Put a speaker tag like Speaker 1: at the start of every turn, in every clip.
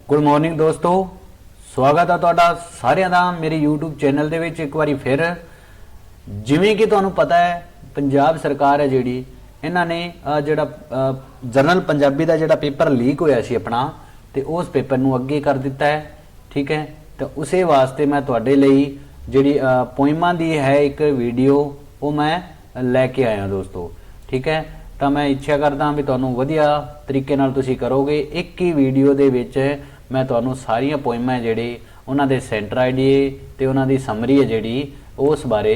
Speaker 1: Good morning दोस्तों, स्वागत है तुहाडा सारिਆਂ ਦਾ मेरे यूट्यूब चैनल ਦੇ ਵਿੱਚ ਇੱਕ ਵਾਰੀ ਫਿਰ। ਜਿਵੇਂ ਕਿ ਤੁਹਾਨੂੰ ਪਤਾ ਹੈ ਪੰਜਾਬ ਸਰਕਾਰ ਹੈ ਜਿਹੜੀ ਇਹਨਾਂ ਨੇ ਜਿਹੜਾ ਜਰਨਲ ਪੰਜਾਬੀ ਦਾ ਜਿਹੜਾ ਪੇਪਰ ਲੀਕ ਹੋਇਆ ਸੀ ਆਪਣਾ ਤੇ ਉਸ ਪੇਪਰ ਨੂੰ ਅੱਗੇ ਕਰ ਦਿੱਤਾ ਹੈ। ਠੀਕ ਹੈ, ਤਾਂ ਉਸੇ ਵਾਸਤੇ ਮੈਂ ਤੁਹਾਡੇ ਲਈ ਜਿਹੜੀ ਪੋਇਮਾਂ ਦੀ ਹੈ ਇੱਕ ਵੀਡੀਓ ਉਹ ਮੈਂ ਲੈ ਕੇ ਆਇਆ ਦੋਸਤੋ। ਠੀਕ ਹੈ, ਤਾਂ ਮੈਂ ਇੱਛਾ ਕਰਦਾ ਵੀ ਤੁਹਾਨੂੰ ਵਧੀਆ ਤਰੀਕੇ ਨਾਲ ਤੁਸੀਂ ਕਰੋਗੇ। ਇੱਕ ਹੀ ਵੀਡੀਓ ਦੇ ਵਿੱਚ मैं तुहानू सारियां पोइमां जिहड़ी उन्हां दे सेंटर आइडिए ते उन्हां दी समरी है जिहड़ी उस बारे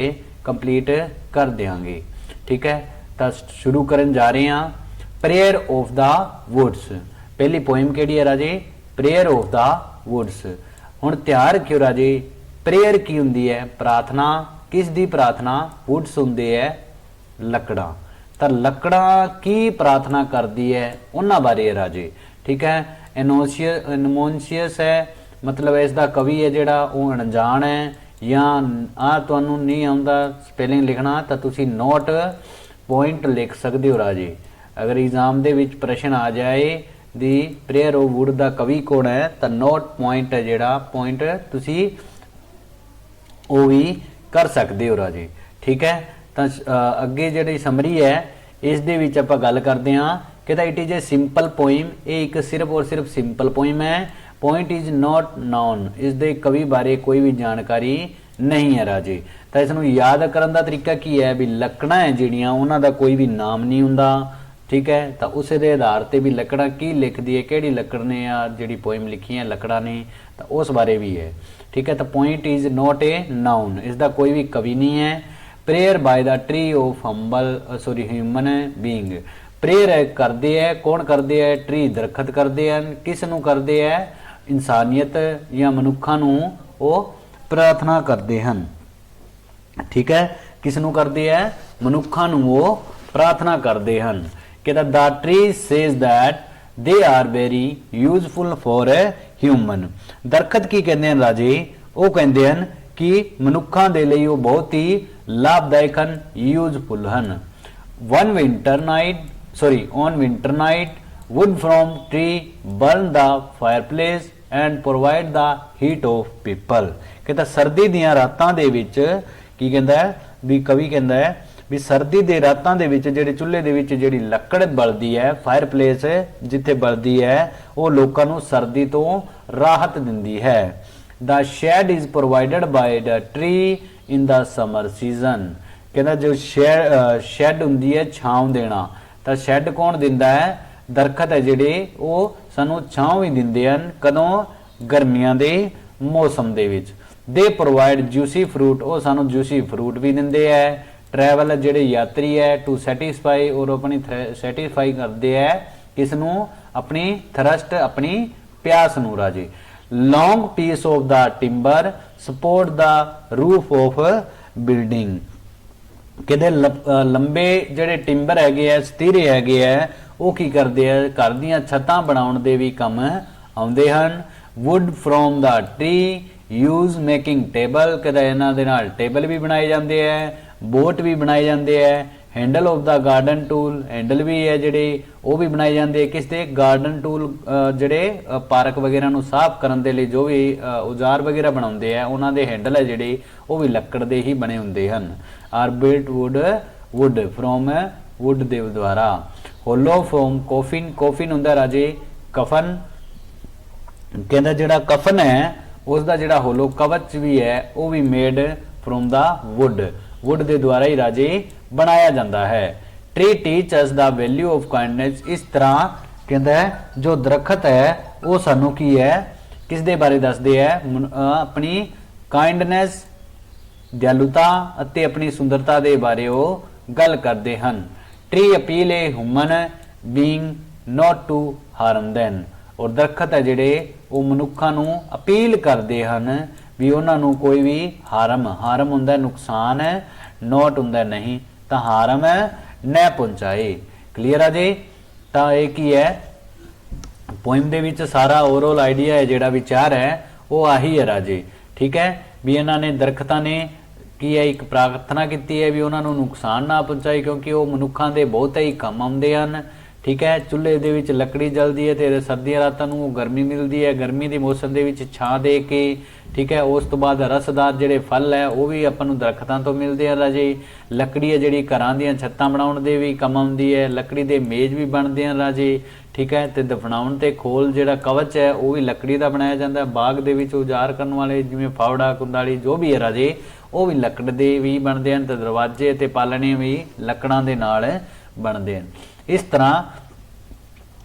Speaker 1: कंप्लीट कर देंगे। ठीक है, तो शुरू करन जा रहे हैं। प्रेयर ऑफ द वुड्स, पहली पोइम किहड़ी है राजे? Prayer of the woods. हुण ध्यान रखियो राजे, प्रेयर की हुंदी है? प्रार्थना। किस दी प्रार्थना? वुड्स हुंदे है लकड़ा। तो लकड़ा की प्रार्थना करदी है उन्हां बारे है राजे। ठीक है, एनमोशियस है, मतलब इसका कवि है जिहड़ा वो अनजान है या तुहानू नहीं आउंदा स्पैलिंग लिखना तो तुसी नोट पॉइंट लिख सकते हो राजे। अगर एग्जाम दे विच प्रश्न आ जाए दी प्रेयर ऑफ वुड दा कवि कौन है तो नोट पॉइंट है जिहड़ा पॉइंट तुसी वो भी कर सकते हो राजे। ठीक है, तो अगे जिहड़ी समरी है इस दे विच आपां गल करदे हां कि it is a simple poem. ये एक सिर्फ और सिर्फ सिंपल पोइम है। पॉइंट इज नॉट नॉन, इस दे कवि बारे कोई भी जानकारी नहीं है राजे। तो इसनूं याद करन दा तरीका की है भी लकड़ा है जिहड़ियां उन्हां दा कोई भी नाम नहीं हुंदा। ठीक है, तो उस दे आधार ते भी लकड़ा की लिखदी है, किहड़ी लकड़ ने जिहड़ी पोइम लिखी है लकड़ा ने, तो उस बारे भी है। ठीक है, तो point is not a noun, इसका कोई भी कवि नहीं है। Prayer bye the tree of human being, prayer है करते है कौन करते है? ट्री दरखत करते हैं। किस नू करते है? इंसानियत या मनुखा नू वो प्रार्थना करते हैं। ठीक है, किस नू करते है? मनुखा नू वो प्रार्थना करते हैं कि the tree says that they are very useful for a human. दरखत की कहते हैं राजे? वो कहते हैं कि मनुखा दे लई वो बहुत ही लाभदायक हैं, यूजफुल हैं। One winter night on winter night wood from tree burn the fireplace and provide the heat of people। कहता सर्दी दियां रातां दे विच की कहंदा है भी कवि कहंदा है भी सर्दी दे रातां दे विच जेहड़े चुल्हे दे विच जेहड़ी लकड़ बलदी है, फायरप्लेस जिथे बलदी है वो लोकां नूं सर्दी तो राहत दिंदी है। The shade is provided by the tree in the summer season. कहंदा जो शेड हुंदी है छांव देना, तो शैड कौन दिंदा है? दरखत है जिहड़े वो सानू छांव भी दिंदे हन। कदों? गर्मियां दे मौसम दे विच। दे प्रोवाइड जूसी फ्रूट, वो सानू जूसी फ्रूट भी दिंदे है। ट्रैवल जिहड़े यात्री है टू सैटिस्फाई, और अपनी सैटिस्फाई करते हैं किसनू? अपनी थरस्ट, अपनी प्यास नू राजे। Long piece of the timber support the roof of building. कहते लंबे जिहड़े टिंबर हैगे है, सतीरे हैगे है, वो की करते हैं? घर दीयां छत्तां बनाउण दे भी काम आउंदे हन। Wood from the tree use making table, कहते इन्हां दे नाल टेबल भी बनाए जाते हैं, बोट भी बनाए जाते हैं। Handle of the garden tool, handle भी है जिहड़े वो भी बनाए जाते हैं। किस दे? गार्डन टूल जिहड़े पार्क वगैरह नूं साफ करन दे लई जो भी औजार वगैरह बनाउंदे हैं उन्हां दे हैंडल है जिहड़े वो भी लक्कड़ दे ही बने हुंदे हन। आरबिट वुड फ्रॉम वुड दे द्वारा। होलो फ्रॉम कोफिन, कोफिन हुंदा राजे कफन। कहंदा जिहड़ा कफन है उसका जिहड़ा होलो कवच भी है वो भी made from the wood, would they द्वारा ही राजे बनाया जाता है। Tree teach us the value of kindness, इस तरह कहंदा है जो दरखत है वो सानू की है किस दे बारे दसदे है? अपनी काइंडनेस, दयालुता अते अपनी सुंदरता दे बारे वो गल करते हैं। Tree appeal a human being not to harm them, और दरखत है जिहड़े वो मनुखा नू अपील करते हैं भी उन्होंने कोई भी हारम हुंदा नुकसान है, नॉट हुंदा नहीं, तो हारम न पहुंचाए। क्लीयर है जी? तो एक ही है पोइम दे विच सारा ओवरऑल आइडिया है जिहड़ा विचार है वो आही है राजे। ठीक है, भी इन्होंने दरखतां ने की है एक प्रार्थना की है भी उन्होंने नुकसान ना पहुंचाए क्योंकि वो मनुखा के बहुत ही कम आउंदे हन। ठीक है। चुੱਲ੍ਹੇ ਦੇ ਵਿੱਚ ਲੱਕੜੀ ਜਲਦੀ ਹੈ ਤੇ ਸਰਦੀਆਂ ਰਾਤਾਂ ਨੂੰ ਗਰਮੀ ਮਿਲਦੀ ਹੈ। ਗਰਮੀ ਦੇ ਮੌਸਮ ਦੇ ਵਿੱਚ ਛਾਂ ਦੇ ਕੇ, ठीक है। उस तो बाद रसदार ਜਿਹੜੇ फल है वो भी ਆਪਾਂ ਨੂੰ ਦਰਖਤਾਂ ਤੋਂ ਮਿਲਦੇ ਆ ਰਾਜੇ। ਲੱਕੜੀ ਹੈ ਜਿਹੜੀ ਘਰਾਂ ਦੀਆਂ ਛੱਤਾਂ ਬਣਾਉਣ ਦੇ ਵੀ ਕੰਮ ਆਉਂਦੀ ਹੈ। ਲੱਕੜੀ ਦੇ ਮੇਜ਼ ਵੀ ਬਣਦੇ ਆ ਰਾਜੇ, ठीक है। ਤੇ ਦਫਨਾਉਣ ਤੇ ਖੋਲ ਜਿਹੜਾ ਕਵਚ ਹੈ ਉਹ ਵੀ ਲੱਕੜੀ ਦਾ ਬਣਾਇਆ ਜਾਂਦਾ। ਬਾਗ ਦੇ ਵਿੱਚ ਉਜਾਰ ਕਰਨ ਵਾਲੇ ਜਿਵੇਂ ਫਾਵੜਾ, ਕੁੰਡਾਲੀ ਜੋ ਵੀ ਹੈ ਰਾਜੇ ਉਹ ਵੀ ਲੱਕੜ ਦੇ ਵੀ ਬਣਦੇ ਹਨ। ਤੇ ਦਰਵਾਜ਼ੇ ਤੇ ਪਾਲਣੇ ਵੀ ਲੱਕੜਾਂ ਦੇ ਨਾਲ ਬਣਦੇ ਹਨ। ਇਸ ਤਰ੍ਹਾਂ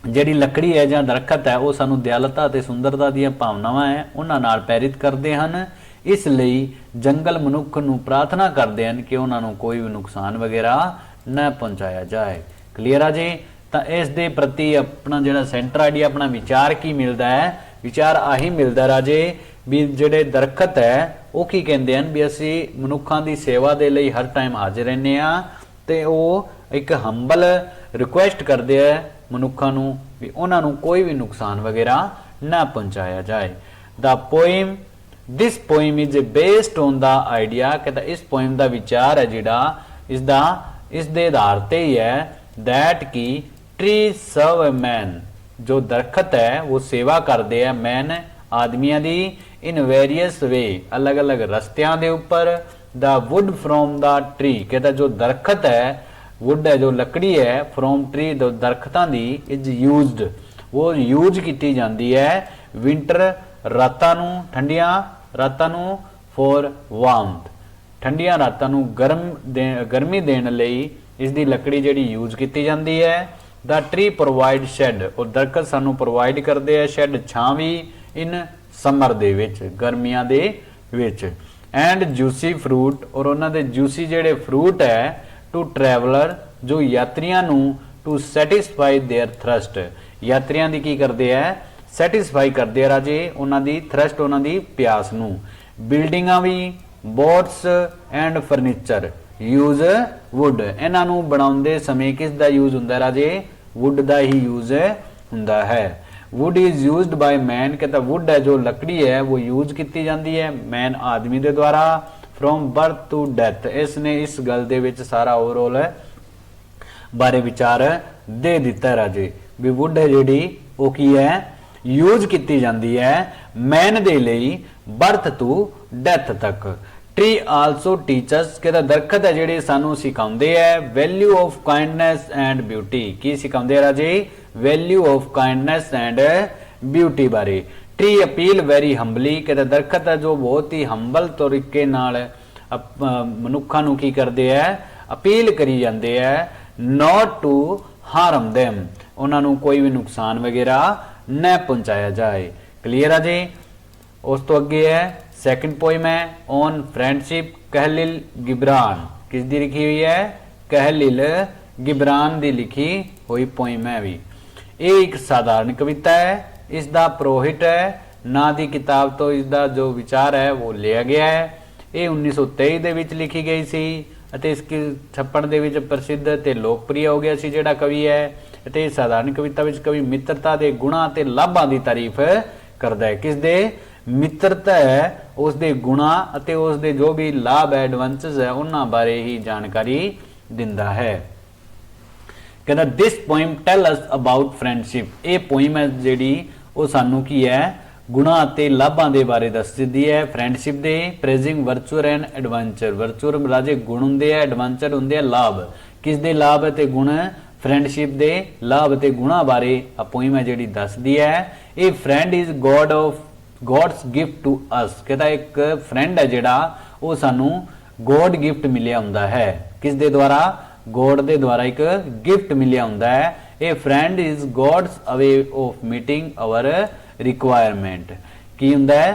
Speaker 1: ਜਿਹੜੀ ਲੱਕੜੀ ਹੈ ਜਾਂ ਦਰਖਤ ਹੈ ਉਹ ਸਾਨੂੰ ਦਿਆਲਤਾ ਤੇ ਸੁੰਦਰਤਾ ਦੀਆਂ ਭਾਵਨਾਵਾਂ ਹੈ ਉਹਨਾਂ ਨਾਲ ਪ੍ਰੇਰਿਤ ਕਰਦੇ ਹਨ। ਇਸ ਲਈ ਜੰਗਲ ਮਨੁੱਖ ਨੂੰ ਪ੍ਰਾਰਥਨਾ ਕਰਦੇ ਹਨ ਕਿ ਉਹਨਾਂ ਨੂੰ ਕੋਈ ਵੀ ਨੁਕਸਾਨ ਵਗੈਰਾ ਨਾ ਪਹੁੰਚਾਇਆ ਜਾਏ। ਕਲੀਅਰ ਆ ਜੀ। ਤਾਂ ਇਸ ਦੇ ਪ੍ਰਤੀ ਆਪਣਾ ਜਿਹੜਾ ਸੈਂਟਰ ਆਈਡੀਆ ਆਪਣਾ ਵਿਚਾਰ ਕੀ ਮਿਲਦਾ ਹੈ? ਵਿਚਾਰ ਆਹੀ ਮਿਲਦਾ ਰਾਜੇ ਵੀ ਜਿਹੜੇ ਦਰਖਤ ਹੈ ਉਹ ਕੀ ਕਹਿੰਦੇ ਹਨ ਵੀ ਅਸੀਂ ਮਨੁੱਖਾਂ ਦੀ ਸੇਵਾ ਦੇ ਲਈ ਹਰ ਟਾਈਮ ਹਾਜ਼ਰ ਰਹਿੰਦੇ ਹਾਂ ਤੇ ਉਹ ਇੱਕ ਹੰਬਲ ਰਿਕੁਐਸਟ ਕਰਦੇ ਆ ਮਨੁੱਖਾਂ ਨੂੰ ਵੀ ਉਹਨਾਂ ਨੂੰ ਕੋਈ ਵੀ ਨੁਕਸਾਨ ਵਗੈਰਾ ਨਾ ਪਹੁੰਚਾਇਆ ਜਾਏ। The poem this poem is based on the idea ਕਿ ਇਸ ਪੋਇਮ ਦਾ ਵਿਚਾਰ ਹੈ ਜਿਹੜਾ ਇਸ ਦੇ ਆਧਾਰ ਤੇ ਹੀ ਹੈ that ਕਿ tree serve a man, ਜੋ ਦਰਖਤ ਹੈ ਉਹ ਸੇਵਾ ਕਰਦੇ ਆ man ਆਦਮੀਆਂ ਦੀ in various way, अलग अलग रस्तियां दे ऊपर। the wood from the tree, कहता जो दरखत है wood है जो लकड़ी है from tree दरखतां दी is used, वो यूज की जाती है winter रातां नूं ठंडियां रातां नूं for warmth, ठंडियां रातां नूं गर्मी देण लई इसकी लकड़ी जिहड़ी यूज की जाती है। the tree provide shed, और दरखत सानू प्रोवाइड करते हैं shed छां भी in ਸਮਰ ਦੇ ਵਿੱਚ ਗਰਮੀਆਂ ਦੇ ਵਿੱਚ। ਐਂਡ ਜੂਸੀ ਫਰੂਟ, ਔਰ ਉਹਨਾਂ ਦੇ ਜੂਸੀ ਜਿਹੜੇ ਫਰੂਟ ਹੈ ਟੂ ਟਰੈਵਲਰ, ਜੋ ਯਾਤਰੀਆਂ ਨੂੰ ਟੂ ਸੈਟੀਸਫਾਈ देयर ਥਰਸਟ, ਯਾਤਰੀਆਂ ਦੀ ਕੀ ਕਰਦੇ ਹੈ ਸੈਟੀਸਫਾਈ ਕਰਦੇ ਆ ਰਾਜੇ ਉਹਨਾਂ ਦੀ ਥਰਸਟ, ਉਹਨਾਂ ਦੀ ਪਿਆਸ ਨੂੰ। ਬਿਲਡਿੰਗਾਂ ਵੀ boats and furniture use wood, ਇਹਨਾਂ ਨੂੰ ਬਣਾਉਂਦੇ ਸਮੇਂ ਕਿਸ ਦਾ ਯੂਜ਼ ਹੁੰਦਾ ਰਾਜੇ ਵੁੱਡ ਦਾ ਹੀ ਯੂਜ਼ ਹੁੰਦਾ ਹੈ। Would is used by man, कहता वुड है जो लकड़ी है वो यूज की जाती है मैन आदमी के द्वारा फ्रॉम बर्थ टू डेथ। इसने इस गल दे विच सारा ओवरऑल बारे विचार दे दिता है राजे भी वुड है जिहड़ी वो की है यूज की जाती है मैन दे लई बर्थ टू डेथ तक। ट्री आल्सो टीचर्स, कहता दरखत है जिहड़े सानू सिखाउंदे है value of kindness and beauty, की सिखाउंदे राजे value of kindness and beauty बारे। ट्री अपील वेरी हंबली, कहते दरखत है जो बहुत ही हंबल तरीके नाल मनुखा नू की करते हैं अपील करी जाते हैं नॉट टू हार्म देम, उन्होंने कोई भी नुकसान वगैरह न पहुंचाया जाए। क्लियर है जी। उस तो अगे है सैकेंड पोइम है ऑन फ्रेंडशिप कहलिल गिबरान, किसकी लिखी हुई है कहलिल गिबरान की लिखी हुई पोइम है भी। ये एक साधारण कविता है, इसका प्रोहित है ना दी किताब तो इसका जो विचार है वो लिया गया है। ये 1923 दे विच लिखी गई सी अते इसकी छप्पड़ दे विच प्रसिद्ध ते लोकप्रिय हो गया सी जिहड़ा कवि है। अते साधारण कविता विच कवि मित्रता दे गुणां ते लाभां दी तारीफ करदा है। किस दे मित्रता है उस दे गुणां अते उस दे जो भी लाभ है एडवांटेज है उन्हां बारे ही जानकारी दिंदा है। कहता this poem tell us about friendship, ये पोइम है जिहड़ी वो सानू की है गुणा ते लाभां दे बारे दस दिंदी है फ्रेंडशिप दे। Praising virtual and adventure, virtual राजे गुण हुंदे आ एडवेंचर हुंदे आ लाभ, किस दे लाभ ते गुण फ्रेंडशिप दे लाभ ते गुणा बारे आ पोइम है जिहड़ी दसदी है। ये friend is God of God's gift to us, कहता एक फ्रेंड है जिहड़ा वो सानू गॉड गिफ्ट मिलिया हुंदा है, किस दे द्वारा गॉड दे द्वारा एक गिफ्ट मिलिया हुंदा है। A friend is God's away of meeting our requirement, की हुंदा है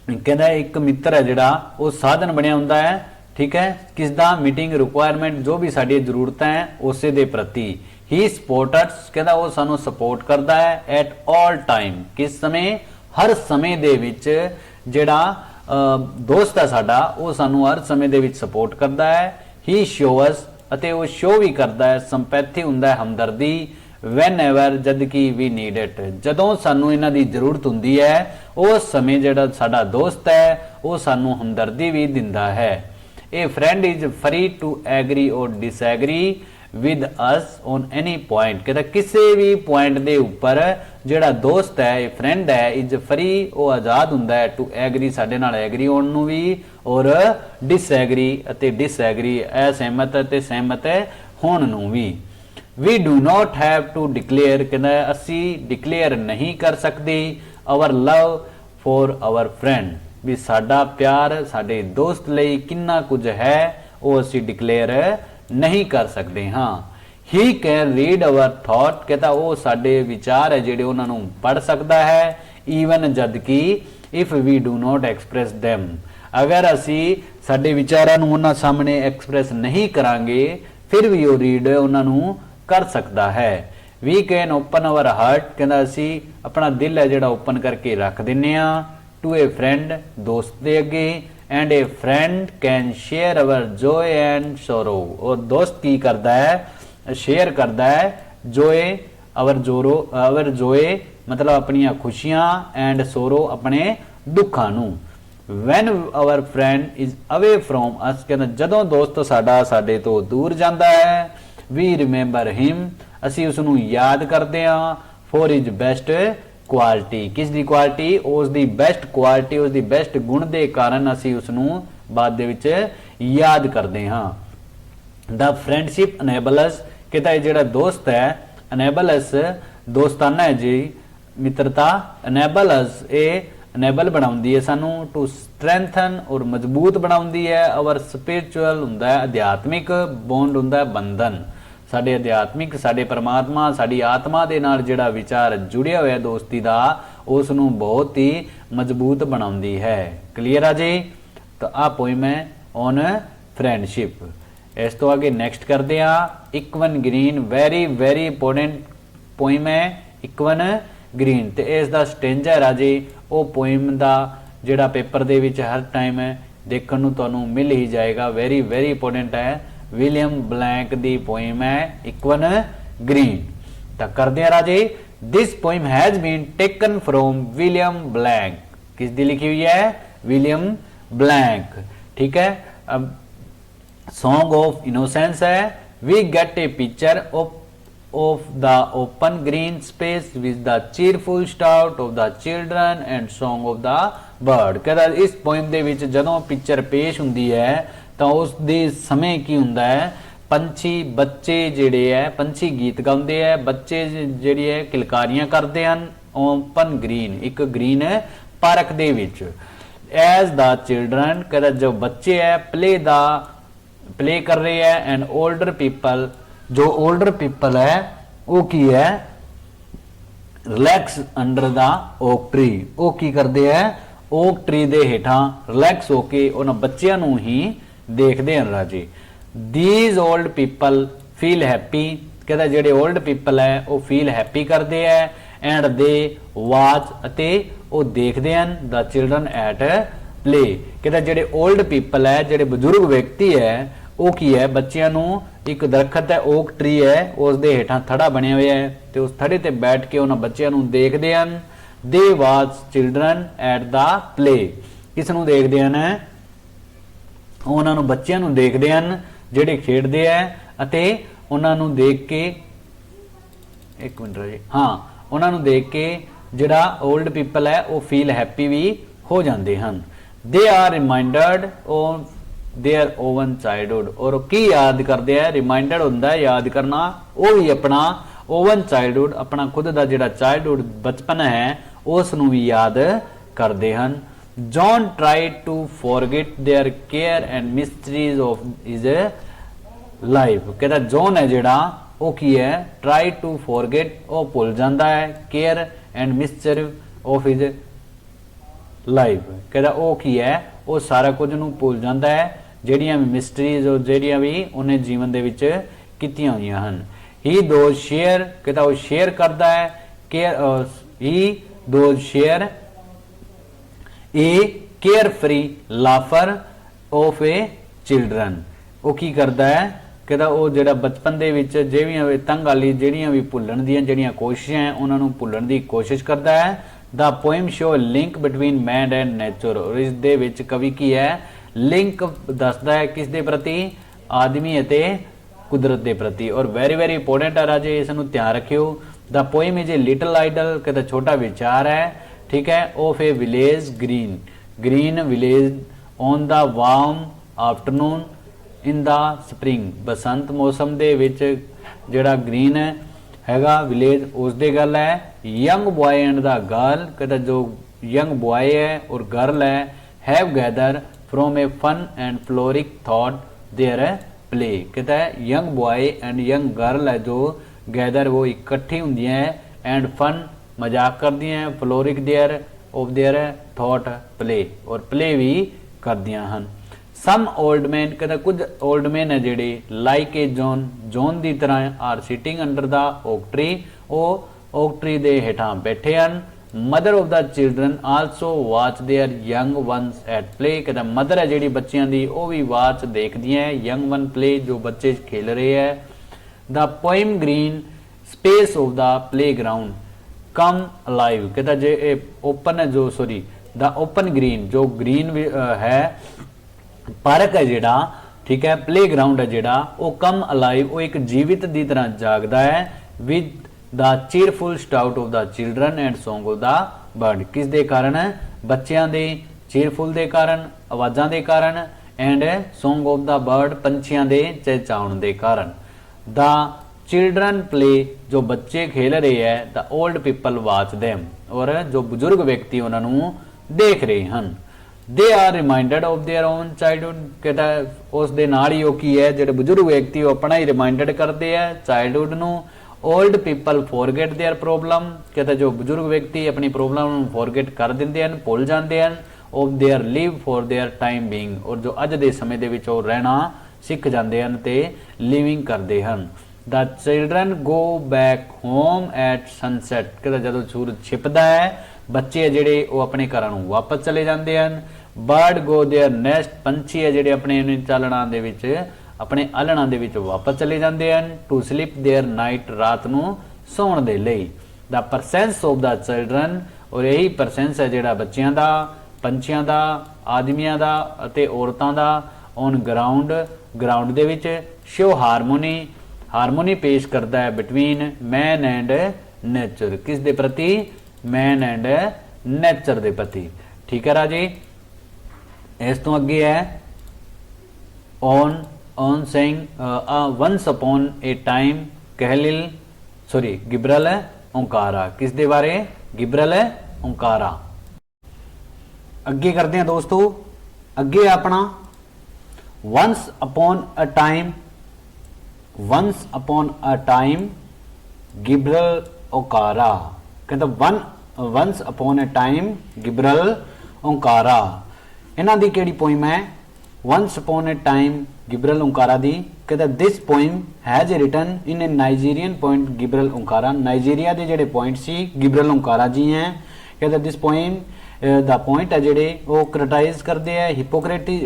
Speaker 1: कहता एक मित्र है जिहड़ा वो साधन बनिया हुंदा है, ठीक है किस दा मीटिंग रिक्वायरमेंट जो भी साडी जरूरतां है उसे दे प्रति। ही सपोर्टर्स, कहता वो सानू सपोर्ट करता है एट ऑल टाइम, किस समय हर समय दे विच जिहड़ा दोस्त है साडा वो सानू हर समय दे विच सपोर्ट करता है। ही शोअस, अते वो शो भी करता है संपैथी हुंदा है हमदर्दी वैन एवर जद कि वी नीड इट, जदों सानू इन्हां दी जरूरत हुंदी है उस समय जिहड़ा साडा दोस्त है वो सानू हमदर्दी भी दिंदा है। A friend is free to agree or disagree with us on any point कहता किसी भी पॉइंट के उपर जिहड़ा दोस्त है फ्रेंड है इज फ्री वो आज़ाद हुंदा है टू एग्री साडे नाल एग्री होण नूं भी और डिसएग्री अते डिसएग्री असहमत अते सहमत होण नूं भी। We do not have to declare कहता असी डिक्लेयर नहीं कर सकते our love for our friend भी साडा प्यार साडे दोस्त लई किन्ना कुछ है वो असी डिक्लेयर नहीं कर सकते हाँ। He can read our thought कहता वो साडे विचार है जिहड़े उन्हां नूं पढ़ सकता है ईवन जद कि if we do not express them अगर असी साडे विचारां नूं उन्हां सामने एक्सप्रैस नहीं करांगे फिर भी वो रीड उन्हां नूं कर सकता है। We can open our heart कहता असी अपना दिल है जिहड़ा ओपन करके रख दिंने आ टू ए फ्रेंड दोस्त दे अगे and A friend can share our Joy and सोरो और दोस्त की करता है शेयर करता है जॉय अवर जॉय मतलब अपनियां खुशियां एंड सोरो अपने दुखां नूं। When our friend is away from us कहता जदों दोस्त साडा साडे तो दूर जाता है वी रिमेंबर हिम असी उसनूं याद करते हैं फॉर हिज बेस्ट क्वालिटी किस दी क्वालिटी उस दी बेस्ट क्वालिटी उस दी बेस्ट गुण दे कारण असी उसनूं बाद दे विच याद करते हाँ। द फ्रेंडशिप अनेबल अस कहता है जिहड़ा दोस्त है अनेबल अस दोस्ताना है जी मित्रता अनेबल अस ए अनेबल बनाउंदी है सानू टू स्ट्रेंथन और मजबूत बनाउंदी है अवर स्पिरिचुअल हुंदा है अध्यात्मिक बॉन्ड हुंदा है बंधन साडे अध्यात्मिक साडे परमात्मा साडी आत्मा दे नाल जिहड़ा विचार जुड़िया होया दोस्ती दा उस नूं बहुत ही मजबूत बनाउंदी है। क्लीयर आ जी तो आ पोइम है ऑन फ्रेंडशिप। इस तो आगे नेक्स्ट करते हैं इक्वन green very very important poem है इक्वन ग्रीन ते इस दा स्टेंजर आ जी वो पोइम दा जिहड़ा पेपर दे विच हर टाइम देखण नूं तुहानूं मिल ही जाएगा वेरी वेरी इंपोर्टेंट है विलियम ब्लैंक दी पोइम है इक्वन ग्रीन। तो करते हैं राजे this poem has been taken from William Blake किस दी लिखी हुई है विलियम ब्लैंक ठीक है। अब सॉन्ग ऑफ इनोसेंस है we get a picture of the open green space with the cheerful shout of the children and song of the bird कहदा इस पोइम दे विच जदों पिक्चर पेश हुंदी है तो उस दे समय की हुंदा है पंछी बच्चे जिहड़े है पंछी गीत गाउंदे है बच्चे जिहड़ी है किलकारियां करदे हन ओपन ग्रीन एक ग्रीन पार्क दे विच एज द चिल्ड्रन कहदा जो बच्चे है प्ले कर रहे हैं एंड ओल्डर पीपल जो ओल्डर पीपल है वो की है relax under the oak tree वो की करते हैं ओक ट्री दे हेठा रिलैक्स होके उन्हां बच्चियां नूं ही देखते हैं राजी। These old people feel happy कहता जेडे ओल्ड पीपल है वो फील हैप्पी करते हैं एंड दे वाच अते वो देखते हैं द चिल्ड्रन एट प्ले कहता जेडे ओल्ड पीपल है जेडे बजुर्ग व्यक्ति है वो की है बच्चियां नूं एक दरखत है ओक ट्री है उस दे हेठां थड़ा बने हुए है ते उस थड़े ते बैठ के उन्हां बच्चियां नूं देखदे हन they watch children at the play किस नूं देखदे हन उन्हां नूं बच्चियां नूं देखदे हन जिहड़े खेडदे है अते उन्हां नूं देख के एक मिनट जी हाँ उन्हां नूं देख के जिहड़ा ओल्ड पीपल है वो फील हैप्पी भी हो जाते हैं they are reminded on their own childhood और की याद करते हैं रिमाइंडर होंदा है याद करना वो भी अपना ओवन चाइल्डहुड अपना खुद का जिहड़ा चाइल्डहुड बचपन है उस नूं भी याद करते हैं। John try to forget their care and mysteries of his life कहता जॉन है जिहड़ा वो की है ट्राई टू फॉरगेट वो भुल जाता है care and mystery of his life कहता वो की है वो सारा कुछ नूं भुल जाता है ਜਿਹੜੀਆਂ ਵੀ ਮਿਸਟਰੀਜ਼ और ਜਿਹੜੀਆਂ ਵੀ ਉਹਨੇ ਜੀਵਨ ਦੇ ਵਿੱਚ ਕੀਤੀਆਂ ਹੋਈਆਂ ਹਨ। ਹੀ ਦੋ ਸ਼ੇਅਰ ਕਹਿੰਦਾ ਉਹ ਸ਼ੇਅਰ ਕਰਦਾ ਹੈ ਕੇਅਰ ਹੀ ਦੋ ਸ਼ੇਅਰ ਇਹ carefree laughter of a children ਉਹ ਕੀ ਕਰਦਾ ਹੈ ਕਹਿੰਦਾ ਉਹ ਜਿਹੜਾ ਬਚਪਨ ਦੇ ਵਿੱਚ ਜਿਹੜੀਆਂ ਵੀ ਤੰਗ ਵਾਲੀ ਜਿਹੜੀਆਂ ਵੀ ਭੁੱਲਣ ਦੀਆਂ ਜਿਹੜੀਆਂ ਕੋਸ਼ਿਸ਼ਾਂ ਹੈ ਉਹਨਾਂ ਨੂੰ ਭੁੱਲਣ ਦੀ ਕੋਸ਼ਿਸ਼ ਕਰਦਾ ਹੈ। The poem show link between man and nature और इस दे विच कवि की है लिंक दसदा है किस दे प्रति आदमी अते कुदरत के प्रति। और वेरी वेरी इंपोर्टेंट है राजे, इसनू ध्यान रखियो। The poem is a little idyll, कहता छोटा विचार है, ठीक है, of a village green, green village on the warm afternoon in the spring, बसंत मौसम दे विच जिहड़ा ग्रीन हैगा विलेज उस दे गल है। Young boy and the girl, कहता जो यंग बॉय है और गर्ल है, have gather from a fun and frolic thought their play, कहता है young boy and young girl है जो गैदर वो इकट्ठी होंगी हैं एंड फन मजाक कर दी हैं, frolic their of their thought play, और प्ले भी कर दिया हैं। सम ओल्ड मैन, कहता कुछ ओल्ड मैन है जेडे लाइक ए जॉन, जॉन की तरह are sitting under the oak tree, वो ओक ट्री के हेठां बैठे हैं। Mother of the children also watch their young ones at play, कहता मदर है जी बच्चों की वो भी वाच देखती हैं यंग वन प्ले, जो बच्चे खेल रहे हैं। The poem green space of the play ground come alive, कहता जे ओपन है जो सॉरी द ओपन ग्रीन, जो ग्रीन है पार्क है जेड़ा, ठीक है, प्ले ग्राउंड है जेड़ा, वो कम अलाइव, वो एक जीवित की तरह जागदा है। With the cheerful stout of the children and song of the bird, किस दे कारण है, बच्चों के चीयरफुल दे कारण, आवाज़ों के कारण, and song of the bird, पंछियों के चहचाउण के कारण। द चिल्ड्रन प्ले, जो बच्चे खेल रहे हैं, the old people watch them, और जो बुजुर्ग व्यक्ति उन्होंने देख रहे हैं। They are reminded of their own childhood, कहता है उस दे नाल ही की है जो बुजुर्ग व्यक्ति अपना ही रिमाइंडेड करते हैं चाइल्डहुड नू। Old people forget their problem, कहता जो बुजुर्ग व्यक्ति अपनी प्रॉब्लम फॉरगेट कर देंगे हैं, भुल जाते हैं। Of their live for their time being, और जो अज के समय दे विच रहना सीख जाते हैं ते लिविंग करते हैं। The children go back home at sunset, कहता जो सूरज छिपदा है बच्चे जेडे वो अपने घरों वापस चले जाते हैं। बर्ड गो देयर नेस्ट, पंछी है जेडे अपने चालना दे विच अपने अलना दे विच वापस चले जाते हैं। टू स्लिप देयर नाइट, रात नू सौण दे लई। The presence of the children, और यही परसेंस है जेड़ा बच्चों का, पंछियों का, आदमियों का अते औरतों का on ground, ground they which show harmony, harmony पेश करता है बिटवीन मैन एंड नेचर, किस दे प्रति, मैन एंड नेचर दे प्रति। ठीक है राजी, इस तो अगे है on on saying once upon a time Kahlil sorry Gabriel Okara, किस दे बारे, गिब्रल ओंकारा। अगे करते हैं दोस्तों, अगे अपना once upon a time, once upon a time Gabriel Okara, कहता once upon a time Gabriel Okara. इन्हां दी केड़ी पोइम है, once upon a time Gabriel Okara दी, कहता this poem has written in a Nigerian poet Gabriel Okara, Nigeria के जेडे point सी गिब्रल ओंकारा जी हैं। कहता दिस पोइम द पॉइंट है जेडे वो क्रिटिसाइज करते हैं हिपोक्रेटी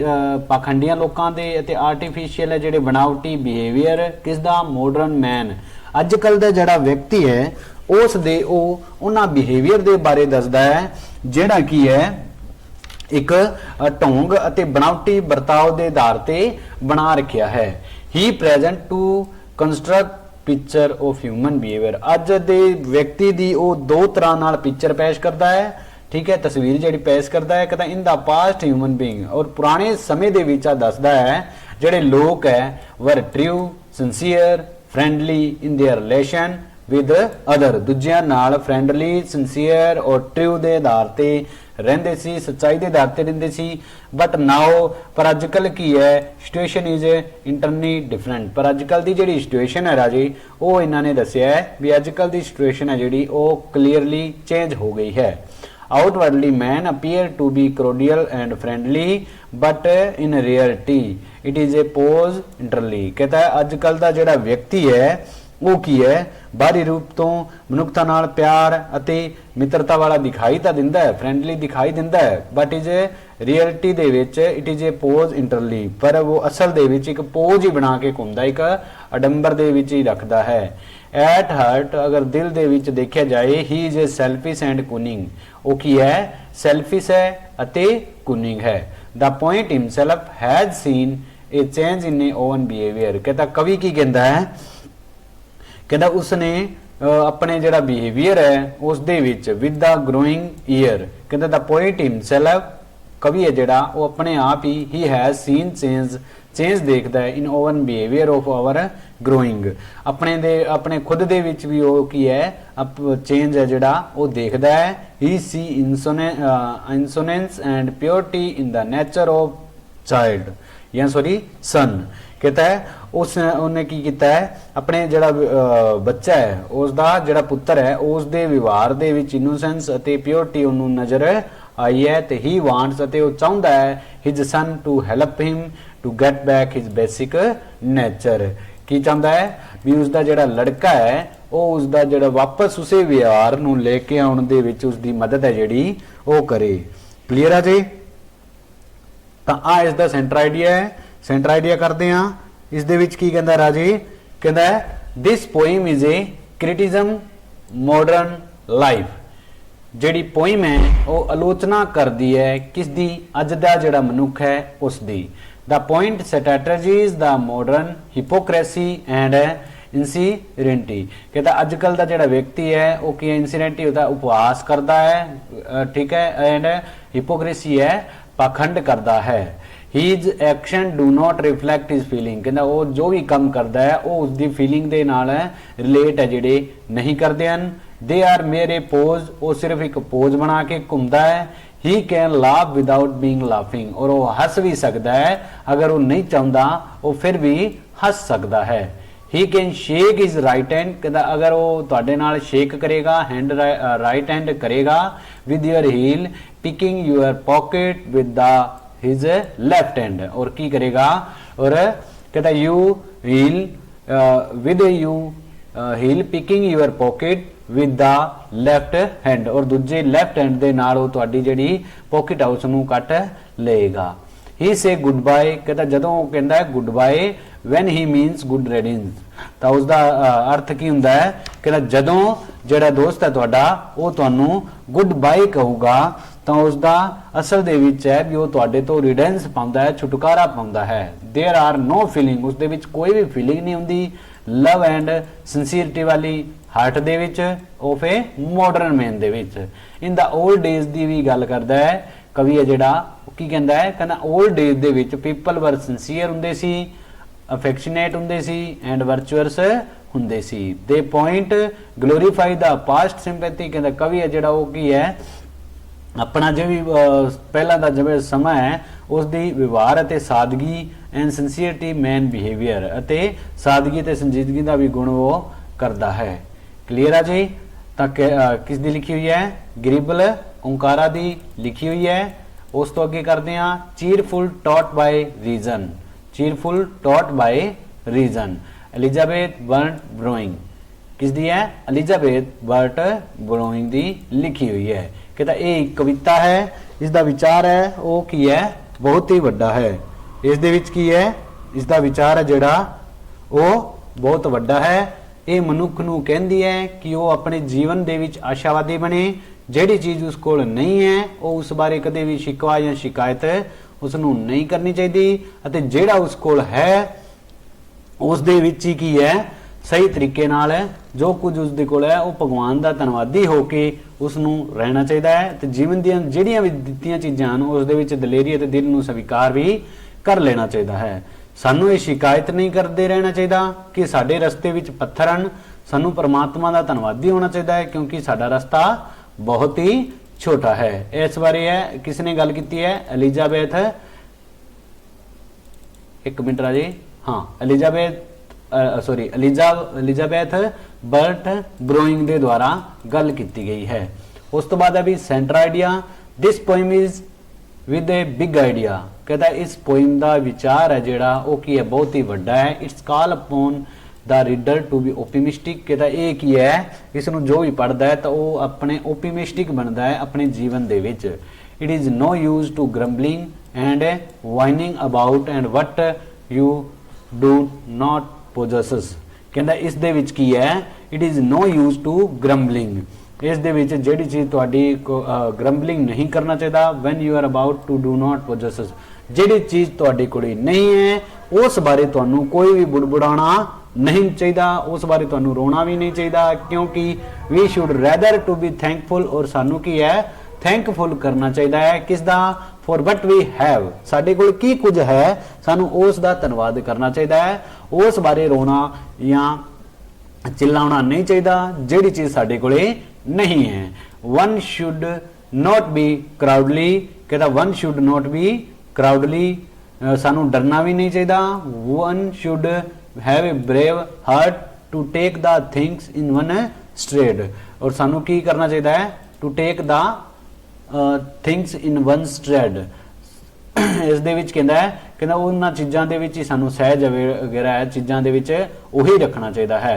Speaker 1: पाखंडिया लोगों के आर्टिफिशियल है जेडे बनावटी बिहेवियर किसदा, मॉडर्न मैन, अजकल का जड़ा व्यक्ति है उस दे उन्हां बिहेवियर के बारे दसदा है जेड़ा की है एक ढोंग अते बनावटी बर्ताव के आधार पर बना रखा है। He present to construct picture of human behaviour, अज दे व्यक्ति की वो दो तरह नाल पिक्चर पेश करता है, ठीक है, तस्वीर जी पेश करता है। कहता in the past human being, और पुराने समय के विच दसदा है जेडे लोग है were true sincere friendly in their relation with other, दूजियां नाल फ्रेंडली सिंसीयर और ट्रू के आधार पर रहंदे सी, सच्चाई के आधार पर रहंदे सी। बट नाउ पर अजकल की है सिचुएशन इज इंटरनी डिफरेंट, पर अजकल की जी सिचुएशन है राजी वो इन्होंने दसिया है भी अजकल की सिचुएशन है जी वो क्लीयरली चेंज हो गई है। Outwardly man appear to be cordial and friendly but in reality it is a pose internally, कहता है अजकल का जोड़ा व्यक्ति है वो की है बाहरी रूप तो मनुखता नाल प्यार अते मित्रता वाला दिखाई तो दिंदा है, फ्रेंडली दिखाई दिंदा है, बट इज रियलिटी दे विच it is a pose internally, पर वो असल दे विच एक पोज ही बना के घुमदा, एक अडंबर दे विच ही रखदा है। एट हार्ट अगर दिल दे विच देखा जाए he is a selfish and cunning, वो की है सेल्फिश है अते कुनिंग है। The poet himself has seen a change in own behaviour. कहता कवि की कहता है, कहता उसने अपने ਜਿਹੜਾ ਬਿਹੇਵੀਅਰ ਹੈ ਉਸ ਦੇ ਵਿੱਚ ਵਿਦ ਦਾ ਗਰੋਇੰਗ ਈਅਰ, ਕਹਿੰਦਾ ਦਾ ਪੋਇਟ ਹਿਮਸੈਲਫ, ਕਵੀ ਹੈ ਜਿਹੜਾ ਉਹ ਆਪਣੇ ਆਪ ਹੀ ਹੈਜ਼ ਸੀਨ ਚੇਂਜ ਦੇਖਦਾ ਹੈ in own behaviour of our growing, ਆਪਣੇ ਖੁਦ ਦੇ ਵਿੱਚ ਵੀ ਉਹ ਕੀ ਹੈ ਚੇਂਜ ਹੈ ਜਿਹੜਾ ਉਹ ਦੇਖਦਾ ਹੈ। He see innocence and purity in the nature of child ਜਾਂ ਸੌਰੀ सन। कहता है उसने की किया है अपने जड़ा बच्चा है उसका जड़ा पुत्र है उसके व्यवहार दे विच इनोसेंस अते प्योरिटी उन्हों नज़र आई है, तो ही वांट्स अते वो चाहता है his son to help him to get back his basic nature. की चाहता है भी उसका जड़ा लड़का है वो उसका जड़ा वापस उसे व्यवहार नूं लेके आउण दे विच उसकी मदद है जिहड़ी वो करे। क्लीयर है जी? तो आ इसका सेंटर आइडिया है। सेंटर आइडिया करते हैं इस दे विच की कहता राजे, कहता है this poem is A criticism modern life. जिहड़ी पोइम है वो आलोचना करती है किसदी, अज दा जिहड़ा मनुख है उसदी। The poet strategies the modern hypocrisy and insincerity. कहता अजकल का जिहड़ा व्यक्ति है वो की इंसीडेंटी होता उपवास करता है, ठीक है, एंड हिपोक्रेसी है पाखंड करता है। His action do not reflect his feeling, कहता वो जो भी काम करता है वो उसकी फीलिंग के नाल रिलेट है जिहड़े नहीं करते हैं। दे आर मेरे पोज, वो सिर्फ एक पोज बना के घूमता है। He can laugh without being laughing, और वो हस भी सकता है अगर वो नहीं चाहता वो फिर भी हस सकता है। He can shake his right hand, कहता अगर वो तुहाडे नाल शेक करेगा हैंड राइट हैंड करेगा with your while picking your pocket with the his left hand, और की करेगा और कहता you while with you while picking your pocket with the left hand, और दूजे लेफ्ट हैंड दे नाल वो तुहाडी जिहड़ी पॉकेट हाउस नूं कट लेगा। ही से गुड बाय, कहता जदों वो कहता है goodbye when he means good riddance, तो उसका अर्थ की हुंदा है, कहता जदों जिहड़ा दोस्त है तुहाडा वो तुहानूं गुड बाय कहूगा तो उसका असल दे विच है भी वो तुहाडे तो रिडेंस पाउंदा है, छुटकारा पाउंदा है। देयर आर नो फीलिंग, उस दे विच कोई भी फीलिंग नहीं हुंदी लव एंड सिंसीयरिटी वाली हार्ट दे विच ऑफ ए मॉडर्न मैन दे विच। इन द ओल्ड डेज दी भी गल करदा है कवि है जिहड़ा की कहंदा है, कहंदा ओल्ड डेज दे विच पीपल वर सिंसीयर हुंदे सी, अफेक्शनेट हुंदे सी एंड वर्चुअस हुंदे सी। The poet glorify the past sympathy, कहंदा कवि है जिहड़ा वो की है अपना जो भी पहला का जो समय है उसकी व्यवहार अते सादगी एंड सिंसीयरिटी मैन बिहेवियर अते सादगी ते संजीदगी का भी गुण वो करता है। क्लीयर है जी? तो किस दी लिखी हुई है? ग्रिबल ओंकारा दी लिखी हुई है। उस तो अगे करते हैं cheerful taught by reason, cheerful taught by reason. Elizabeth Barrett Browning किस दी है? एलिजाबेथ बर्ट ब्रोइंग दी लिखी हुई है। कहता एक कविता है, इसका विचार है वो की है बहुत ही वड्डा है। इस दे विच की है, इसका विचार है जिहड़ा वो बहुत वड्डा है। ये मनुख नूं कहंदी है कि वो अपने जीवन दे विच आशावादी बने, जिहड़ी चीज़ उस कोल नहीं है वो उस बारे कदे भी शिकवा या शिकायत उसनूं नहीं करनी चाहिए, अते जिहड़ा उस कोल है उस दे विच ही की है सही तरीके नाल जो कुछ उसदे कोल है वो भगवान का धन्नवादी होके उसनूं रहना चाहिए है। तो जीवन दी जिहड़ियां भी दित्तियां चीज़ां हन उस दे विच दलेरी अते दिल नूं स्वीकार भी कर लेना चाहिए है। सानूं ये शिकायत नहीं करते रहना चाहिए कि साडे रस्ते विच पत्थर हन, सानूं परमात्मा का धन्नवादी होना चाहिए है क्योंकि साडा रस्ता बहुत ही छोटा है। इस बारे है किसने गल की है? एलिजाबेथ, एक मिनट राजे, हाँ एलिजाबेथ एलिजाबेथ बर्ट ब्रोइंग दे द्वारा गल की गई है। उस तो बाद अभी centre idea, this poem is with a big idea, कहता है इस पोइम का विचार है जिहड़ा वो की है बहुत ही वड्डा है। It's call upon the reader to be optimistic, कहता है की है इसनूं जो भी पढ़ता है तो वो अपने ओपटिमिस्टिक बनता है अपने जीवन दे विच। It is no use to grumbling and whining about and what you do not possesses, कहता इस दे विच की है it is no use to grumbling, इस दे विच जिहड़ी चीज़ तुहाडी ग्रंबलिंग नहीं करना चाहिए। When you are about to do not possesses, ਜਿਹੜੀ ਚੀਜ਼ ਤੁਹਾਡੇ ਕੋਲੇ ਨਹੀਂ ਹੈ ਉਸ ਬਾਰੇ ਤੁਹਾਨੂੰ ਕੋਈ ਵੀ ਬੁੜਬੁੜਾਉਣਾ ਨਹੀਂ ਚਾਹੀਦਾ, ਉਸ ਬਾਰੇ ਤੁਹਾਨੂੰ ਰੋਣਾ ਵੀ ਨਹੀਂ ਚਾਹੀਦਾ, ਕਿਉਂਕਿ we should rather to be thankful, ਔਰ ਸਾਨੂੰ ਕੀ ਹੈ ਥੈਂਕਫੁਲ ਕਰਨਾ ਚਾਹੀਦਾ ਹੈ ਕਿਸ ਦਾ, ਫॉर ਵਟ ਵੀ ਹੈਵ, ਸਾਡੇ ਕੋਲ ਕੀ ਕੁਝ ਹੈ ਸਾਨੂੰ ਉਸ ਦਾ ਧੰਨਵਾਦ ਕਰਨਾ ਚਾਹੀਦਾ ਹੈ, ਉਸ ਬਾਰੇ ਰੋਣਾ ਜਾਂ चिल्लाना नहीं चाहिए ਜਿਹੜੀ चीज साडे कोले नहीं है। One should not be cowardly, कहता one should not be cowardly, सानू डरना भी नहीं चाहिए। One should have a brave heart to take the things in one straight, और सानू की करना चाहिए है to take the things in one straight. इस दे विच कहंदा है कहंदा उन्हां चीज़ां दे विच ही सानू सहज वगैरह है चीज़ां दे विच उही रखना चाहिए है।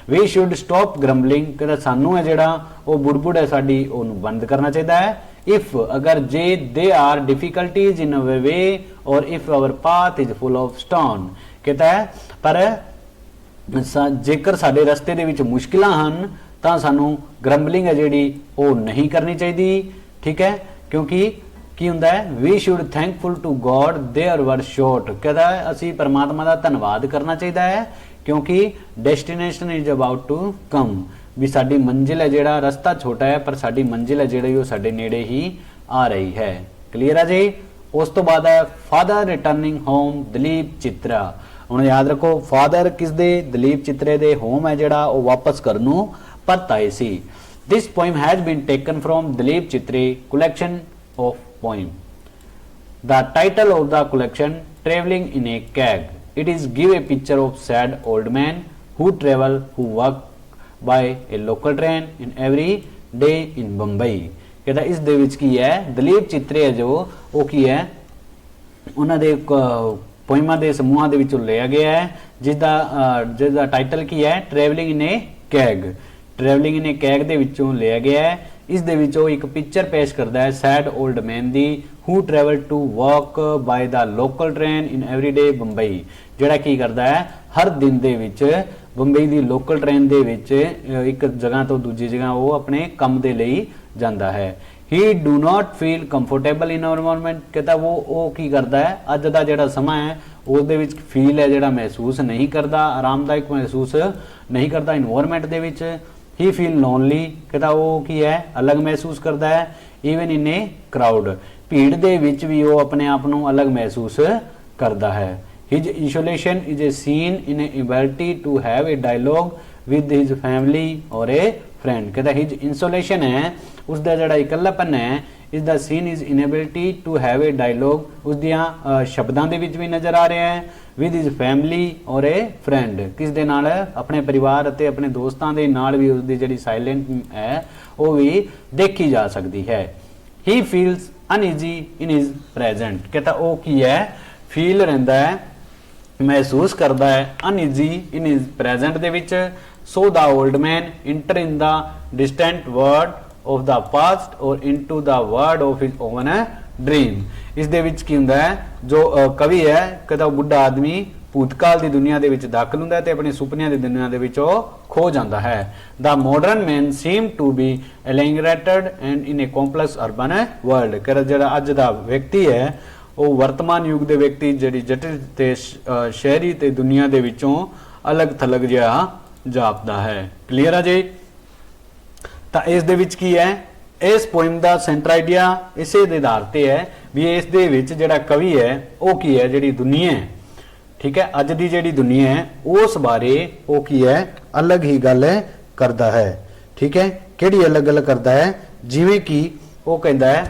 Speaker 1: वी शुड स्टॉप ग्रंबलिंग, कहता सानू है जिहड़ा वो बुड़बुड़ है साडी ओनू बंद करना चाहिए है। इफ अगर जे they are difficulties in our way और if our path is full of stone, कहता है पर जेकर साडे रस्ते दे विच मुश्किलां हन तां सानू ग्रंबलिंग है जिहड़ी वो नहीं करनी चाहिए, ठीक है, क्योंकि की हुंदा है we should thankful to God there were short, कहता है असी परमात्मा का धन्नवाद करना चाहिए है क्योंकि destination is about to come, भी साडी मंजिल है जिहड़ा रस्ता छोटा है पर साडी मंजिल है जिहड़ी वो साडे नेड़े ही आ रही है। क्लीयर है जी। उस तो बाद है father returning home Dilip Chitre, हुण याद रखो फादर किस दे, दलीप चित्रे दे, होम है जिहड़ा वो वापस करन नूं परत आए सी। This poem has been taken from Dilip Chitre collection of poem. The title of the collection travelling in a cage, it is give a picture of sad old man who travel, who work by a local train in every day in Bombay। कहता इस दे विच की है दलीप चित्रे है जो वो की है उन्हां दे पोइमां दे समूहां दे विचों लिया गया है जिसदा टाइटल की है travelling in a cage. Travelling in a cage दे विचों लिया गया है। इस दे विचों एक पिक्चर पेश करता है सैड ओल्ड मैन दी who travel to walk by the local train in everyday Bombay, जिहड़ा की करता है हर दिन दे विच बंबई दी लोकल ट्रेन दे विच एक जगह तो दूजी जगह वो अपने काम दे लई जांदा है। ही do not feel comfortable in environment, कहता वो की करता है अज दा जिहड़ा समा है उस दे विच फील है जिहड़ा महसूस नहीं करता, आरामदायक महसूस नहीं करता इन्वायरनमेंट दे विच। ही फील लोनली, कहता वो की है अलग महसूस करता है। ईवन इन ए क्राउड, भीड़ दे विच भी वो अपने आप नूं अलग महसूस करता है। His isolation is a seen in a ability to have a dialogue with his family or a friend, कहता हिज इंसोलेशन है उसका जिहड़ा इकल्लापन है is the seen is inability to have a dialogue, उसदियां शब्दां दे विच भी नज़र आ रहा है। With his family or a friend, किस दे नाल अपने परिवार अते अपने दोस्तां दे नाल भी उसदी जिहड़ी साइलेंट है वो भी देखी जा सकती है। He feels uneasy in his present, कहता वो की है फील रहिंदा है महसूस करता है अनईजी इन हिज प्रेजेंट दे विच। So the old man enter in the distant world of the past or into the world of his own dream. इस दे विच की हुंदा है जो कवि है कहता बुढ़ा आदमी भूतकाल की दुनिया दे विच दाखिल हुंदा है ते अपने सुपनियां दी दुनिया दे विच खो जाता है। The modern man seem to be alienated and in a complex urban world, कहता जिहड़ा अज दा व्यक्ति है वो वर्तमान युग दे व्यक्ति जिहड़ी जटिल ते शहरी ते दुनिया दे विचों अलग थलग जिहा जापदा है। क्लीयर है जी। तो इस दे विच की है इस पोइम का सेंटर आइडिया इसे दे आधार ते है भी इस दे विच जिहड़ा कवि है वो की है जिहड़ी दुनिया है, ठीक है, अज दी जिहड़ी दुनिया है उस बारे वो की है अलग ही गल करता है, ठीक है, किहड़ी अलग गल करता है जिवें कि वो कहंदा है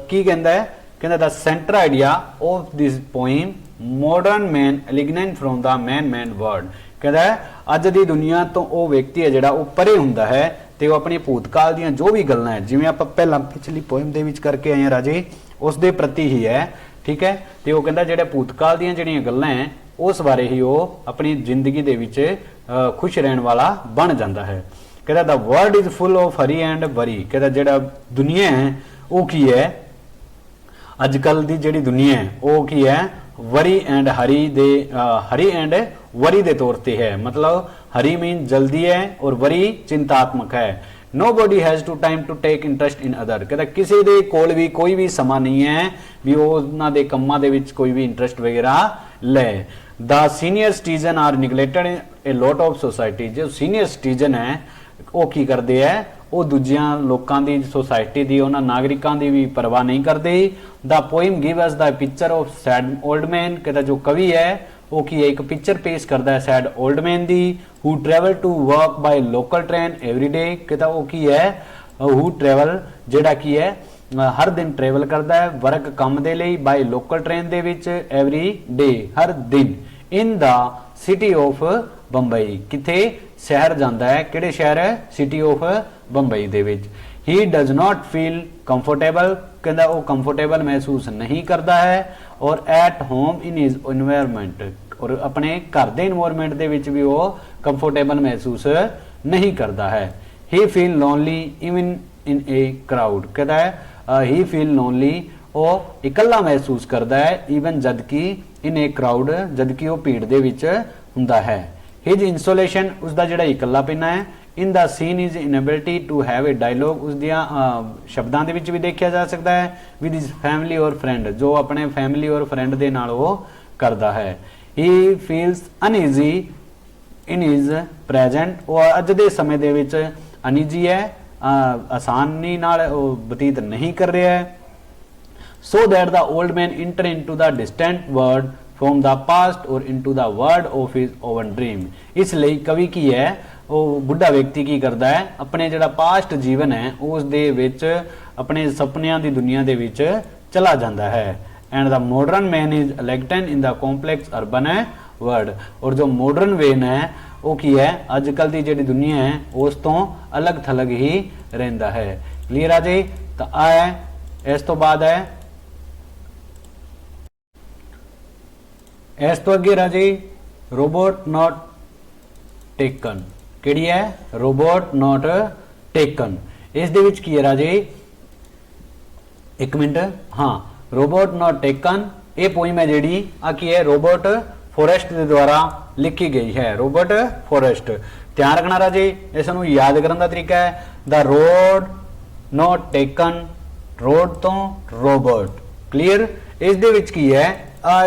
Speaker 1: की कहंदा है कहंदा the centre idea of this poem modern man alienated from the man world, कहता है अज दी दुनिया तो वो व्यक्ति है जिहड़ा वो परे हुंदा है ते वो अपने भूतकाल दीयां जो भी गल्लां है जिवें आपां पहलां पिछली पोइम दे विच करके आए राजे उस दे प्रति ही है, ठीक है, ते वो कहंदा जिहड़े भूतकाल दीयां जिहड़ियां गल्लां है उस बारे ही वो अपनी जिंदगी दे विच खुश रहण वाला बन जांदा है। कहता the world is full of Hari and worry, कहता जिहड़ा दुनिया है वो की है अजकल दी जिहड़ी दुनिया है वो की है worry and hurry and worry दे तौर पे है, मतलब हरी मीन जल्दी है और वरी चिंतात्मक है। nobody has to time to take interest in other, कहता किसी दे कोल भी कोई भी समा नहीं है भी ਉਹਨਾਂ ਦੇ ਕੰਮਾਂ ਦੇ ਵਿੱਚ ਕੋਈ ਵੀ ਇੰਟਰਸਟ ਵਗੈਰਾ ਲੈ। the senior citizen are neglected a lot of society, जो senior citizen ਹੈ ਉਹ ਕੀ ਕਰਦੇ ਹੈ, ਉਹ ਦੂਜਿਆਂ ਲੋਕਾਂ ਦੀ ਸੋਸਾਇਟੀ ਦੀ ਉਹਨਾਂ ਨਾਗਰਿਕਾਂ ਦੀ ਵੀ ਪਰਵਾਹ ਨਹੀਂ ਕਰਦੇ। the poem give us the picture of sad old man, कहता जो कवि है ਉਹ ਕੀ ਹੈ ਇੱਕ ਪਿਕਚਰ ਪੇਸ਼ ਕਰਦਾ ਹੈ sad old man the who travel to work by local train every day, कहता ਉਹ ਕੀ ਹੈ who travel ਜਿਹੜਾ ਕੀ ਹੈ ਹਰ ਦਿਨ ਟਰੈਵਲ ਕਰਦਾ ਹੈ ਵਰਕ ਕੰਮ ਦੇ ਲਈ ਬਾਈ ਲੋਕਲ ਟ੍ਰੇਨ ਦੇ ਵਿੱਚ ਐਵਰੀ ਡੇ ਹਰ ਦਿਨ ਇਨ ਦਾ ਸਿਟੀ ਆਫ ਬੰਬਈ, ਕਿੱਥੇ ਸ਼ਹਿਰ ਜਾਂਦਾ ਹੈ, ਕਿਹੜੇ ਸ਼ਹਿਰ ਹੈ, ਸਿਟੀ ਆਫ ਬੰਬਈ ਦੇ ਵਿੱਚ। ਹੀ ਡਜ਼ ਨਾਟ ਫੀਲ ਕੰਫਰਟੇਬਲ, ਕਹਿੰਦਾ ਉਹ ਕੰਫਰਟੇਬਲ ਮਹਿਸੂਸ ਨਹੀਂ ਕਰਦਾ ਹੈ ਔਰ at home in his environment, ਔਰ ਆਪਣੇ ਘਰ ਦੇ এনवायरमेंट ਦੇ ਵਿੱਚ ਵੀ ਉਹ ਕੰਫਰਟੇਬਲ ਮਹਿਸੂਸ ਨਹੀਂ ਕਰਦਾ ਹੈ। He feel lonely even in a crowd, कहता है ही फील लोनली, ਉਹ ਇਕੱਲਾ ਮਹਿਸੂਸ ਕਰਦਾ ਹੈ ਈਵਨ ਜਦ ਕਿ ਇਨ ਏ ਕਰਾਊਡ, ਜਦ ਕਿ ਉਹ ਭੀੜ ਦੇ ਵਿੱਚ ਹੁੰਦਾ ਹੈ। ਹਿਜ ਇਨਸੋਲੇਸ਼ਨ, ਉਸ ਦਾ ਜਿਹੜਾ ਇਕੱਲਾਪਨ ਹੈ, in the seen is inability to have a dialogue, ਉਸ ਦੀਆਂ ਸ਼ਬਦਾਂ ਦੇ ਵਿੱਚ ਵੀ ਦੇਖਿਆ ਜਾ ਸਕਦਾ ਹੈ ਵਿਦ ਹਿਜ਼ ਫੈਮਿਲੀ ਔਰ ਫਰੈਂਡ, ਜੋ ਆਪਣੇ ਫੈਮਿਲੀ ਔਰ ਫਰੈਂਡ ਦੇ ਨਾਲ ਉਹ ਕਰਦਾ ਹੈ। ਹੀ ਫੀਲਸ ਅਨਈਜ਼ੀ ਇਨ ਹਿਜ਼ ਪ੍ਰੈਜ਼ੈਂਟ, ਉਹ ਅੱਜ ਦੇ ਸਮੇਂ ਦੇ ਵਿੱਚ ਅਨਈਜ਼ੀ ਹੈ, ਆਸਾਨੀ ਨਾਲ ਉਹ ਬਤੀਤ ਨਹੀਂ ਕਰ ਰਿਹਾ ਹੈ। so that the old man enter into the distant world from the past or into the world of his own dream, ਇਸ ਲਈ ਕਵੀ ਕੀ ਹੈ ਉਹ ਬੁੱਢਾ ਵਿਅਕਤੀ ਕੀ ਕਰਦਾ ਹੈ ਆਪਣੇ ਜਿਹੜਾ ਪਾਸਟ ਜੀਵਨ ਹੈ ਉਸ ਦੇ ਵਿੱਚ ਆਪਣੇ ਸੁਪਨਿਆਂ ਦੀ ਦੁਨੀਆ ਦੇ ਵਿੱਚ ਚਲਾ ਜਾਂਦਾ ਹੈ। and the modern man is elected in the complex urban world, ਔਰ ਜੋ ਮਾਡਰਨ ਵੇਨ ਹੈ ਉਹ ਕੀ ਹੈ ਅੱਜ ਕੱਲ ਦੀ ਜਿਹੜੀ ਦੁਨੀਆ ਹੈ ਉਸ ਤੋਂ ਅਲੱਗ ਥਲਗ ਹੀ ਰਹਿੰਦਾ ਹੈ। ਕਲੀਅਰ ਆ ਜੀ। ਤਾਂ ਆ ਹੈ ਇਸ ਤੋਂ ਬਾਅਦ ਹੈ ਇਸ ਤੋਂ ਅੱਗੇ ਰਾਜੀ ਰੋਬੋਟ ਨਾਟ ਟੇਕਨ, ਕਿਹੜੀ ਹੈ ਰੋਬੋਟ ਨਾਟ ਟੇਕਨ। ਇਸ ਦੇ ਵਿੱਚ ਕੀ ਹੈ ਰਾਜੀ, ਇੱਕ ਮਿੰਟ, ਹਾਂ ਰੋਬੋਟ ਨਾਟ ਟੇਕਨ ਇਹ ਪੋਇਮ ਹੈ ਜਿਹੜੀ ਆ ਕੀ ਹੈ ਰੋਬਰਟ ਫੋਰੈਸਟ ਦੇ ਦੁਆਰਾ ਲਿਖੀ ਗਈ ਹੈ। ਰੋਬਰਟ ਫੋਰੈਸਟ, ਧਿਆਨ ਰੱਖਣਾ ਰਾਜੇ ਇਸ ਨੂੰ ਯਾਦ ਕਰਨ ਦਾ ਤਰੀਕਾ ਹੈ ਦਾ ਰੋਡ ਨਾਟ ਟੇਕਨ, ਰੋਡ ਤੋਂ ਰੋਬਰਟ। ਕਲੀਅਰ। ਇਸ ਦੇ ਵਿੱਚ ਕੀ ਹੈ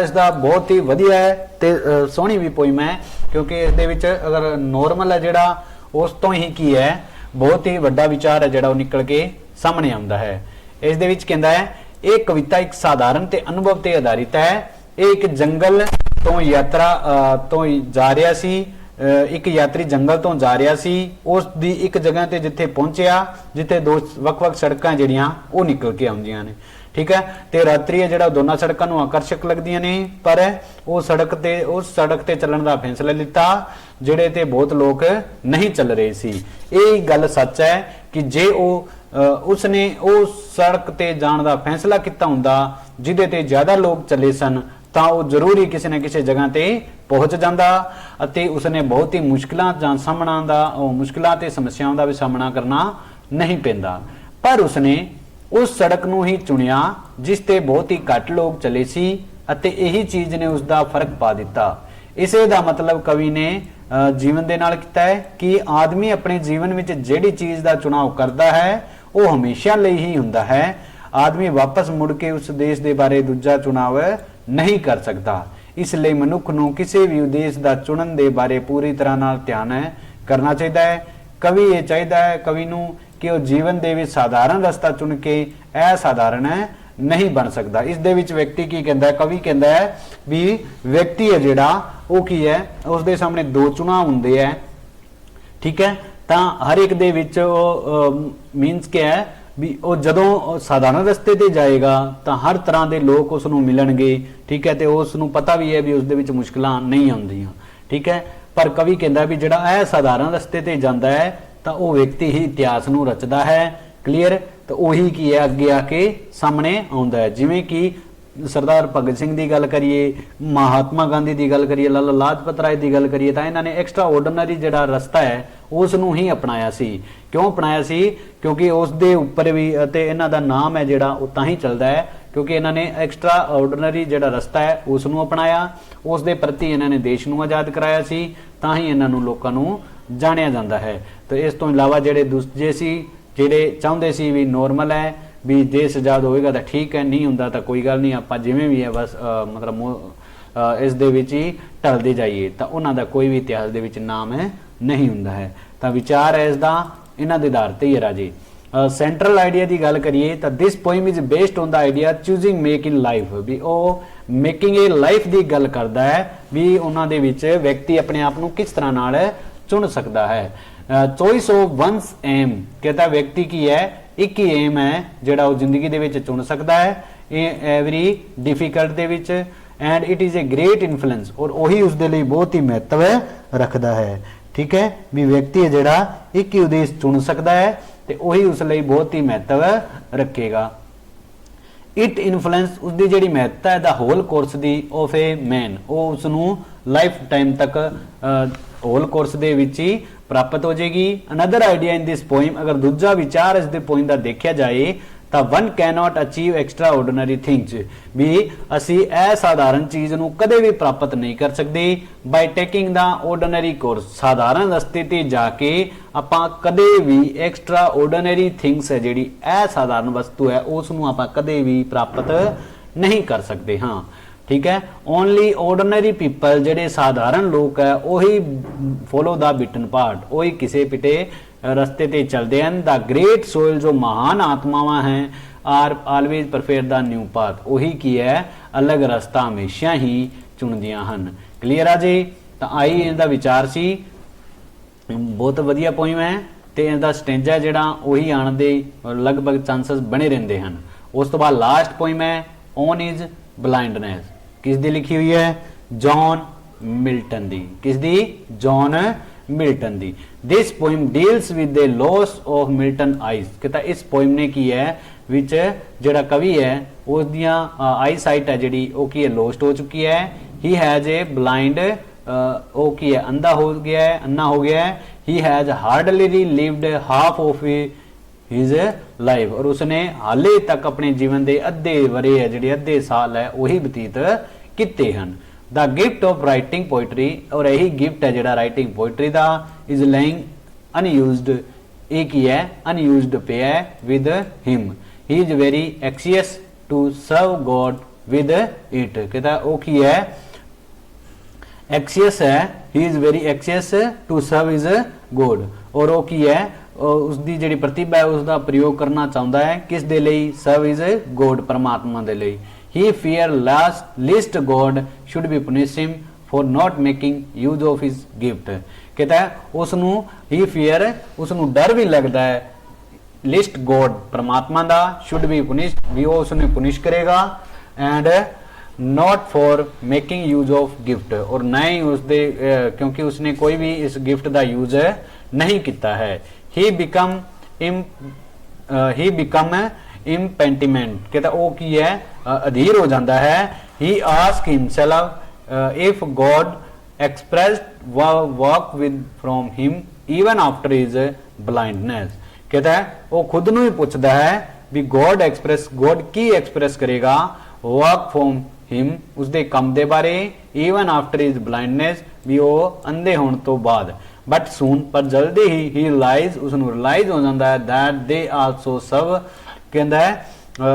Speaker 1: ਇਸ ਦਾ ਬਹੁਤ ਹੀ ਵਧੀਆ ਹੈ ਤੇ ਸੋਹਣੀ ਵੀ ਪੋਇਮ ਹੈ ਕਿਉਂਕਿ ਇਸ ਦੇ ਵਿੱਚ ਅਗਰ ਨੋਰਮਲ ਹੈ ਜਿਹੜਾ ਉਸ ਤੋਂ ਹੀ ਕੀ ਹੈ ਬਹੁਤ ਹੀ ਵੱਡਾ ਵਿਚਾਰ ਹੈ ਜਿਹੜਾ ਉਹ ਨਿਕਲ ਕੇ ਸਾਹਮਣੇ ਆਉਂਦਾ ਹੈ। ਇਸ ਦੇ ਵਿੱਚ ਕਹਿੰਦਾ ਹੈ ਇਹ ਕਵਿਤਾ ਇੱਕ ਸਾਧਾਰਨ ਤੇ ਅਨੁਭਵ ਤੇ ਆਧਾਰਿਤ ਹੈ। ਇਹ ਇੱਕ ਜੰਗਲ ਤੋਂ ਯਾਤਰਾ ਤੋਂ ਜਾ ਰਿਹਾ ਸੀ, ਇੱਕ ਯਾਤਰੀ ਜੰਗਲ ਤੋਂ ਜਾ ਰਿਹਾ ਸੀ, ਉਸ ਦੀ ਇੱਕ ਜਗ੍ਹਾ ਤੇ ਜਿੱਥੇ ਪਹੁੰਚਿਆ ਜਿੱਥੇ ਦੋ ਵੱਖ-ਵੱਖ ਸੜਕਾਂ ਜਿਹੜੀਆਂ ਉਹ ਨਿਕਲ ਕੇ ਆਉਂਦੀਆਂ ਨੇ, ਠੀਕ ਹੈ। ਤੇ ਰਾਤਰੀ ਹੈ ਜਿਹੜਾ ਦੋਨਾਂ ਸੜਕਾਂ ਨੂੰ ਆਕਰਸ਼ਕ ਲੱਗਦੀਆਂ ਨੇ ਪਰ ਉਹ ਉਸ ਸੜਕ ਤੇ ਚੱਲਣ ਦਾ ਫੈਸਲਾ ਲਿੱਤਾ ਜਿਹੜੇ ਤੇ ਬਹੁਤ ਲੋਕ ਨਹੀਂ ਚੱਲ ਰਹੇ ਸੀ। ਇਹ ਗੱਲ ਸੱਚ ਹੈ ਕਿ ਜੇ ਉਸਨੇ ਉਸ ਸੜਕ ਤੇ ਜਾਣ ਦਾ ਫੈਸਲਾ ਕੀਤਾ ਹੁੰਦਾ ਜਿਹਦੇ ਤੇ ਜ਼ਿਆਦਾ ਲੋਕ ਚੱਲੇ ਸਨ ਤਾਂ ਉਹ ਜ਼ਰੂਰ ਹੀ ਕਿਸੇ ਨਾ ਕਿਸੇ ਜਗ੍ਹਾ ਤੇ ਪਹੁੰਚ ਜਾਂਦਾ ਅਤੇ ਉਸਨੇ ਬਹੁਤ ਹੀ ਮੁਸ਼ਕਿਲਾਂ ਤੇ ਸਮੱਸਿਆਵਾਂ ਦਾ ਵੀ ਸਾਹਮਣਾ ਕਰਨਾ ਨਹੀਂ ਪੈਂਦਾ। ਪਰ ਉਸਨੇ ਉਸ ਸੜਕ ਨੂੰ ਹੀ ਚੁਣਿਆ ਜਿਸ ਤੇ ਬਹੁਤ ਹੀ ਘੱਟ ਲੋਕ ਚੱਲੇ ਸੀ ਅਤੇ ਇਹੀ ਚੀਜ਼ ਨੇ ਉਸ ਦਾ ਫਰਕ ਪਾ ਦਿੱਤਾ। ਇਸੇ ਦਾ ਮਤਲਬ ਕਵੀ ਨੇ ਜੀਵਨ ਦੇ ਨਾਲ ਕੀਤਾ ਹੈ ਕਿ ਆਦਮੀ ਆਪਣੇ ਜੀਵਨ ਵਿੱਚ ਜਿਹੜੀ ਚੀਜ਼ ਦਾ ਚੁਣਾਵ ਕਰਦਾ ਹੈ ਉਹ ਹਮੇਸ਼ਾ ਲਈ ਹੀ ਹੁੰਦਾ ਹੈ। ਆਦਮੀ ਵਾਪਸ ਮੁੜ ਕੇ ਉਸ ਉਦੇਸ਼ ਦੇ ਬਾਰੇ ਦੂਜਾ ਚੁਣਾਵ ਨਹੀਂ ਕਰ ਸਕਦਾ। ਇਸ ਲਈ ਮਨੁੱਖ ਨੂੰ ਕਿਸੇ ਵੀ ਉਦੇਸ਼ ਦਾ ਚੁਣਨ ਦੇ ਬਾਰੇ ਪੂਰੀ ਤਰ੍ਹਾਂ ਨਾਲ ਧਿਆਨ ਕਰਨਾ ਚਾਹੀਦਾ ਹੈ। ਕਵੀ ਇਹ ਚਾਹੀਦਾ ਹੈ ਕਵੀ ਨੂੰ ਕਿ ਉਹ ਜੀਵਨ ਦੇ ਵਿੱਚ ਸਾਧਾਰਨ ਰਸਤਾ ਚੁਣ ਕੇ ਅਸਾਧਾਰਨ ਨਹੀਂ ਬਣ ਸਕਦਾ। ਇਸ ਦੇ ਵਿੱਚ ਵਿਅਕਤੀ ਕੀ ਕਹਿੰਦਾ, ਕਵੀ ਕਹਿੰਦਾ ਹੈ ਵੀ ਵਿਅਕਤੀ ਹੈ ਜਿਹੜਾ ਉਹ ਕੀ ਹੈ ਉਸ ਦੇ ਸਾਹਮਣੇ ਦੋ ਚੁਣਾਵ ਹੁੰਦੇ ਹੈ, ਠੀਕ ਹੈ। ਤਾਂ ਹਰ ਇੱਕ ਦੇ ਵਿੱਚ ਉਹ ਮੀਨਸ ਕੀ ਹੈ ਵੀ ਉਹ ਜਦੋਂ ਸਾਧਾਰਨ ਰਸਤੇ ਤੇ ਜਾਏਗਾ ਤਾਂ ਹਰ ਤਰ੍ਹਾਂ ਦੇ ਲੋਕ ਉਸ ਨੂੰ ਮਿਲਣਗੇ, ਠੀਕ ਹੈ, ਤੇ ਉਸ ਨੂੰ ਪਤਾ ਵੀ ਹੈ ਵੀ ਉਸ ਦੇ ਵਿੱਚ ਮੁਸ਼ਕਲਾਂ ਨਹੀਂ ਆਉਂਦੀਆਂ, ਠੀਕ ਹੈ। ਪਰ ਕਵੀ ਕਹਿੰਦਾ ਵੀ ਜਿਹੜਾ ਅਸਾਧਾਰਨ ਰਸਤੇ ਤੇ ਜਾਂਦਾ ਹੈ ਤਾਂ ਉਹ ਵਿਅਕਤੀ ਹੀ ਇਤਿਹਾਸ ਨੂੰ ਰਚਦਾ ਹੈ। ਕਲੀਅਰ। ਤਾਂ ਉਹੀ ਕੀ ਹੈ ਅੱਗੇ ਆ ਕੇ ਸਾਹਮਣੇ ਆਉਂਦਾ ਹੈ। ਜਿਵੇਂ ਕਿ ਸਰਦਾਰ ਭਗਤ ਸਿੰਘ ਦੀ ਗੱਲ ਕਰੀਏ, ਮਹਾਤਮਾ ਗਾਂਧੀ ਦੀ ਗੱਲ ਕਰੀਏ, ਲਾਲਾ ਲਾਜਪਤ ਰਾਏ ਦੀ ਗੱਲ ਕਰੀਏ ਤਾਂ ਇਹਨਾਂ ਨੇ ਐਕਸਟਰਾ ਆਰਡੀਨਰੀ ਜਿਹੜਾ ਰਸਤਾ ਹੈ ਉਸ ਨੂੰ ਹੀ ਅਪਣਾਇਆ ਸੀ। ਕਿਉਂ ਅਪਣਾਇਆ ਸੀ? ਕਿਉਂਕਿ ਉਸ ਦੇ ਉੱਪਰ ਵੀ ਅਤੇ ਇਹਨਾਂ ਦਾ ਨਾਮ ਹੈ ਜਿਹੜਾ ਉਹ ਤਾਂ ਹੀ ਚੱਲਦਾ ਹੈ ਕਿਉਂਕਿ ਇਹਨਾਂ ਨੇ ਐਕਸਟਰਾ ਆਰਡੀਨਰੀ ਜਿਹੜਾ ਰਸਤਾ ਹੈ ਉਸ ਨੂੰ ਅਪਣਾਇਆ, ਉਸ ਦੇ ਪ੍ਰਤੀ ਇਹਨਾਂ ਨੇ ਦੇਸ਼ ਨੂੰ ਆਜ਼ਾਦ ਕਰਾਇਆ ਸੀ, ਤਾਂ ਹੀ ਇਹਨਾਂ ਨੂੰ ਲੋਕਾਂ ਨੂੰ ਜਾਣਿਆ ਜਾਂਦਾ ਹੈ। ਤੇ ਇਸ ਤੋਂ ਇਲਾਵਾ ਜਿਹੜੇ ਦੂਜੇ ਸੀ ਜਿਹੜੇ ਚਾਹੁੰਦੇ ਸੀ ਵੀ ਨੋਰਮਲ ਹੈ ਵੀ ਦੇਸ਼ ਆਜ਼ਾਦ ਹੋਏਗਾ ਤਾਂ ਠੀਕ ਹੈ, ਨਹੀਂ ਹੁੰਦਾ ਤਾਂ ਕੋਈ ਗੱਲ ਨਹੀਂ, ਆਪਾਂ ਜਿਵੇਂ ਵੀ ਹੈ ਬਸ ਮਤਲਬ ਇਸ ਦੇ ਵਿੱਚ ਹੀ ਢਲਦੇ ਜਾਈਏ, ਤਾਂ ਉਹਨਾਂ ਦਾ ਕੋਈ ਵੀ ਇਤਿਹਾਸ ਦੇ ਵਿੱਚ ਨਾਮ ਹੈ ਨਹੀਂ ਹੁੰਦਾ ਹੈ। ਤਾਂ ਵਿਚਾਰ ਹੈ ਇਸ ਦਾ ਇਹਨਾਂ ਦੇ ਆਧਾਰ ਤੇ ਹੀ ਹੈ ਰਾਜੇ। ਸੈਂਟਰਲ ਆਈਡੀਆ ਦੀ ਗੱਲ ਕਰੀਏ ਤਾਂ this poem is based on the idea choosing make in life, ਵੀ ਉਹ ਮੇਕਿੰਗ ਏ ਲਾਈਫ ਦੀ ਗੱਲ ਕਰਦਾ ਹੈ ਵੀ ਉਹਨਾਂ ਦੇ ਵਿੱਚ ਵਿਅਕਤੀ ਆਪਣੇ ਆਪ ਨੂੰ ਕਿਸ ਤਰ੍ਹਾਂ ਨਾਲ ਚੁਣ ਸਕਦਾ ਹੈ। ਚੋਇਸ ਆਫ ਵਨਸ ਏਮ, ਕਹਿੰਦਾ ਵਿਅਕਤੀ ਕੀ ਹੈ, ਇੱਕ ਹੀ ਏਮ ਹੈ ਜਿਹੜਾ ਉਹ ਜ਼ਿੰਦਗੀ ਦੇ ਵਿੱਚ ਚੁਣ ਸਕਦਾ ਹੈ ਇਹ ਐਵਰੀ ਡਿਫਿਕਲਟ ਦੇ ਵਿੱਚ, and it is a great influence, ਔਰ ਉਹੀ ਉਸ ਦੇ ਲਈ ਬਹੁਤ ਹੀ ਮਹੱਤਵ ਰੱਖਦਾ ਹੈ। ਠੀਕ ਹੈ, ਵੀ ਵਿਅਕਤੀ ਹੈ ਜਿਹੜਾ ਇੱਕ ਹੀ ਉਦੇਸ਼ ਚੁਣ ਸਕਦਾ ਹੈ ਤੇ ਉਹੀ ਉਸ ਲਈ ਬਹੁਤ ਹੀ ਮਹੱਤਵ ਰੱਖੇਗਾ। ਇਟ ਇਨਫਲੂਐਂਸ, ਉਸਦੀ ਜਿਹੜੀ ਮਹੱਤਤਾ ਹੈ ਦਾ ਹੋਲ ਕੋਰਸ ਦੀ ਆਫ ਏ ਮੈਨ, ਉਹ ਉਸ ਨੂੰ ਲਾਈਫ ਟਾਈਮ ਤੱਕ ਹੋਲ ਕੋਰਸ ਦੇ ਵਿੱਚ ਹੀ ਪ੍ਰਾਪਤ ਹੋ ਜਾਏਗੀ। ਅਨਦਰ ਆਈਡੀਆ ਇਨ ਦਿਸ ਪੋਇਮ, ਅਗਰ ਦੂਜਾ ਵਿਚਾਰ ਇਸ ਦੇ ਪੋਇਮ ਦਾ ਦੇਖਿਆ ਜਾਏ ਤਾਂ one cannot achieve extraordinary things, ਵੀ ਅਸੀਂ ਇਹ ਸਾਧਾਰਨ ਚੀਜ਼ ਨੂੰ ਕਦੇ ਵੀ ਪ੍ਰਾਪਤ ਨਹੀਂ ਕਰ ਸਕਦੇ ਬਾਈ ਟੇਕਿੰਗ ਦਾ ਆਰਡੀਨਰੀ ਕੋਰਸ, ਸਾਧਾਰਨ ਰਸਤੇ ਤੇ ਜਾ ਕੇ ਆਪਾਂ ਕਦੇ ਵੀ ਐਕਸਟਰਾ ਆਰਡੀਨਰੀ ਥਿੰਗਸ ਹੈ ਜਿਹੜੀ ਇਹ ਸਾਧਾਰਨ ਵਸਤੂ ਹੈ ਉਸ ਨੂੰ ਆਪਾਂ ਕਦੇ ਵੀ ਪ੍ਰਾਪਤ ਨਹੀਂ ਕਰ ਸਕਦੇ ਹਾਂ। ਠੀਕ ਹੈ, ਓਨਲੀ ਆਰਡੀਨਰੀ ਪੀਪਲ, ਜਿਹੜੇ ਸਾਧਾਰਨ ਲੋਕ ਹੈ ਉਹੀ ਫੋਲੋ ਦਾ ਬਿਟਨ ਪਾਰਟ, ਉਹੀ ਕਿਸੇ ਪਿਟੇ ਰਸਤੇ ਤੇ ਚੱਲਦੇ ਹਨ। ਦਾ ਗ੍ਰੇਟ ਸੋਲ, ਜੋ ਮਹਾਨ ਆਤਮਾਵਾਂ ਹੈ are always prefer the new path, ਉਹੀ ਕੀ ਹੈ ਅਲੱਗ ਰਸਤਾ ਹਮੇਸ਼ਾ ਹੀ ਚੁਣਦੀਆਂ ਹਨ। ਕਲੀਅਰ ਆ ਜੀ? ਤਾਂ ਆਈ ਇਹਦਾ ਵਿਚਾਰ ਸੀ, ਬਹੁਤ ਵਧੀਆ ਪੋਇਮ ਹੈ ਤੇ ਇਹਦਾ ਸਟੈਂਜਾ ਜਿਹੜਾ ਉਹੀ ਆਉਣ ਦੇ ਲਗਭਗ ਚਾਂਸਸ ਬਣੇ ਰਹਿੰਦੇ ਹਨ। ਉਸ ਤੋਂ ਬਾਅਦ ਲਾਸਟ ਪੋਇਮ ਹੈ ਔਨ ਇਜ਼ ਬਲਾਈਂਡਨੈਸ, ਕਿਸ ਦੀ ਲਿਖੀ ਹੋਈ ਹੈ? ਜੌਨ ਮਿਲਟਨ ਦੀ। ਕਿਸ ਦੀ? ਜੌਨ ਮਿਲਟਨ ਦੀ। This poem deals with the loss of Milton eyes, ਕਹਿੰਦਾ ਇਸ ਪੋਇਮ ਨੇ ਕੀ ਹੈ ਵਿੱਚ ਜਿਹੜਾ ਕਵੀ ਹੈ ਉਸ ਦੀਆਂ ਆਈ ਸਾਈਟ ਹੈ ਜਿਹੜੀ ਉਹ ਕੀ ਹੈ ਲੋਸਟ ਹੋ ਚੁੱਕੀ ਹੈ। ਹੀ ਹੈਜ਼ ਏ ਬਲਾਈਂਡ, ਉਹ ਕੀ ਹੈ ਅੰਧਾ ਹੋ ਗਿਆ ਹੈ, ਅੰਨਾ ਹੋ ਗਿਆ ਹੈ। He has hardly lived half of his life, ਔਰ ਉਸਨੇ ਹਾਲੇ ਤੱਕ ਆਪਣੇ ਜੀਵਨ ਦੇ ਅੱਧੇ ਵਰੇ ਹੈ ਜਿਹੜੇ ਅੱਧੇ ਸਾਲ ਹੈ ਉਹੀ ਬਤੀਤ ਕੀਤੇ ਹਨ। The gift of writing poetry, ਔਰ ਇਹੀ ਗਿਫਟ ਹੈ ਜਿਹੜਾ ਰਾਈਟਿੰਗ ਪੋਇਟਰੀ ਦਾ ਇਜ਼ ਲਾਈਂਗ ਅਨਯੂਜ਼ਡ, ਇਹ ਕੀ ਹੈ ਅਨਯੂਜ਼ਡ ਪਿਆ with him. He is very anxious to serve God with it, ਕਹਿੰਦਾ ਉਹ ਕੀ ਹੈ ਐਕਸੀਅਸ ਹੈ, he is very anxious to serve his God, ਔਰ ਉਹ ਕੀ ਹੈ ਉਸਦੀ ਜਿਹੜੀ ਪ੍ਰਤਿਭਾ ਹੈ ਉਸਦਾ ਪ੍ਰਯੋਗ ਕਰਨਾ ਚਾਹੁੰਦਾ ਹੈ ਕਿਸ ਦੇ ਲਈ? ਸਰਵ ਇਜ਼ ਗੋਡ, ਪਰਮਾਤਮਾ ਦੇ ਲਈ। He fear least God should be punish him for not making use of his gift, कहता है उसनु he fear, उसनु डर भी लगता है least God, परमात्मा दा should be punished, भी वो उसने punish करेगा, and not for making use of gift, और ना ही उस दे क्योंकि उसने कोई भी इस गिफ्ट दा यूज नहीं किया है। he become impenitent, कहता वो की है अधीर हो जाता है। he ask himself if God expressed walk with from him even after his blindness, कहता है वो खुद ਨੂੰ ਹੀ ਪੁੱਛਦਾ ਹੈ ਵੀ God ਕੀ express ਕਰੇਗਾ walk from him, ਉਸਦੇ ਕੰਮ ਦੇ ਬਾਰੇ even after his blindness, ਵੀ ਉਹ ਅੰਧੇ ਹੋਣ ਤੋਂ ਬਾਅਦ। but soon, ਪਰ ਜਲਦੀ ਹੀ he realize, ਉਸਨੂੰ realize ਹੋ ਜਾਂਦਾ ਹੈ that they also serve, ਕਹਿੰਦਾ ਹੈ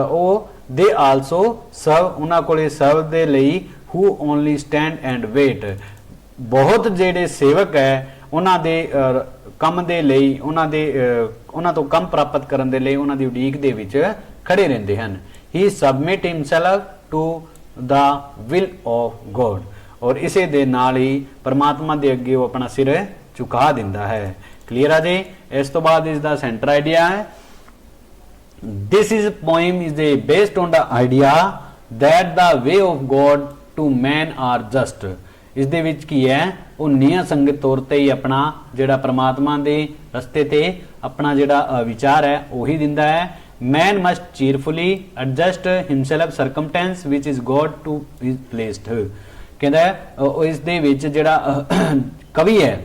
Speaker 1: ਉਹ they also serve, ਉਹਨਾਂ ਕੋਲੇ serve ਦੇ ਲਈ who only stand and wait, ਬਹੁਤ ਜਿਹੜੇ ਸੇਵਕ ਹੈ ਉਹਨਾਂ ਦੇ ਕੰਮ ਦੇ ਲਈ ਉਹਨਾਂ ਤੋਂ ਕੰਮ ਪ੍ਰਾਪਤ ਕਰਨ ਦੇ ਲਈ ਉਹਨਾਂ ਦੀ ਉਡੀਕ ਦੇ ਵਿੱਚ ਖੜੇ ਰਹਿੰਦੇ ਹਨ। he submit himself to the will of God, ਔਰ ਇਸੇ ਦੇ ਨਾਲ ਹੀ ਪਰਮਾਤਮਾ ਦੇ ਅੱਗੇ ਉਹ ਆਪਣਾ ਸਿਰ ਝੁਕਾ ਦਿੰਦਾ ਹੈ। ਕਲੀਅਰ ਆ ਜੀ? ਇਸ ਤੋਂ ਬਾਅਦ ਇਸ ਦਾ ਸੈਂਟਰ ਆਈਡੀਆ ਹੈ this is poem is based on the idea that the way of God to man are just, ਇਸ ਦੇ ਵਿੱਚ ਕੀ ਹੈ ਉਹ ਨਿਆਂ ਸੰਗਤ ਤੌਰ ਤੇ ਹੀ ਆਪਣਾ ਜਿਹੜਾ ਪਰਮਾਤਮਾ ਦੇ ਰਸਤੇ ਤੇ ਆਪਣਾ ਜਿਹੜਾ ਵਿਚਾਰ ਹੈ ਉਹੀ ਦਿੰਦਾ ਹੈ। man must cheerfully adjust himself circumstance which is God to is placed, ਕਹਿੰਦਾ ਇਸ ਦੇ ਵਿੱਚ ਜਿਹੜਾ ਕਵੀ ਹੈ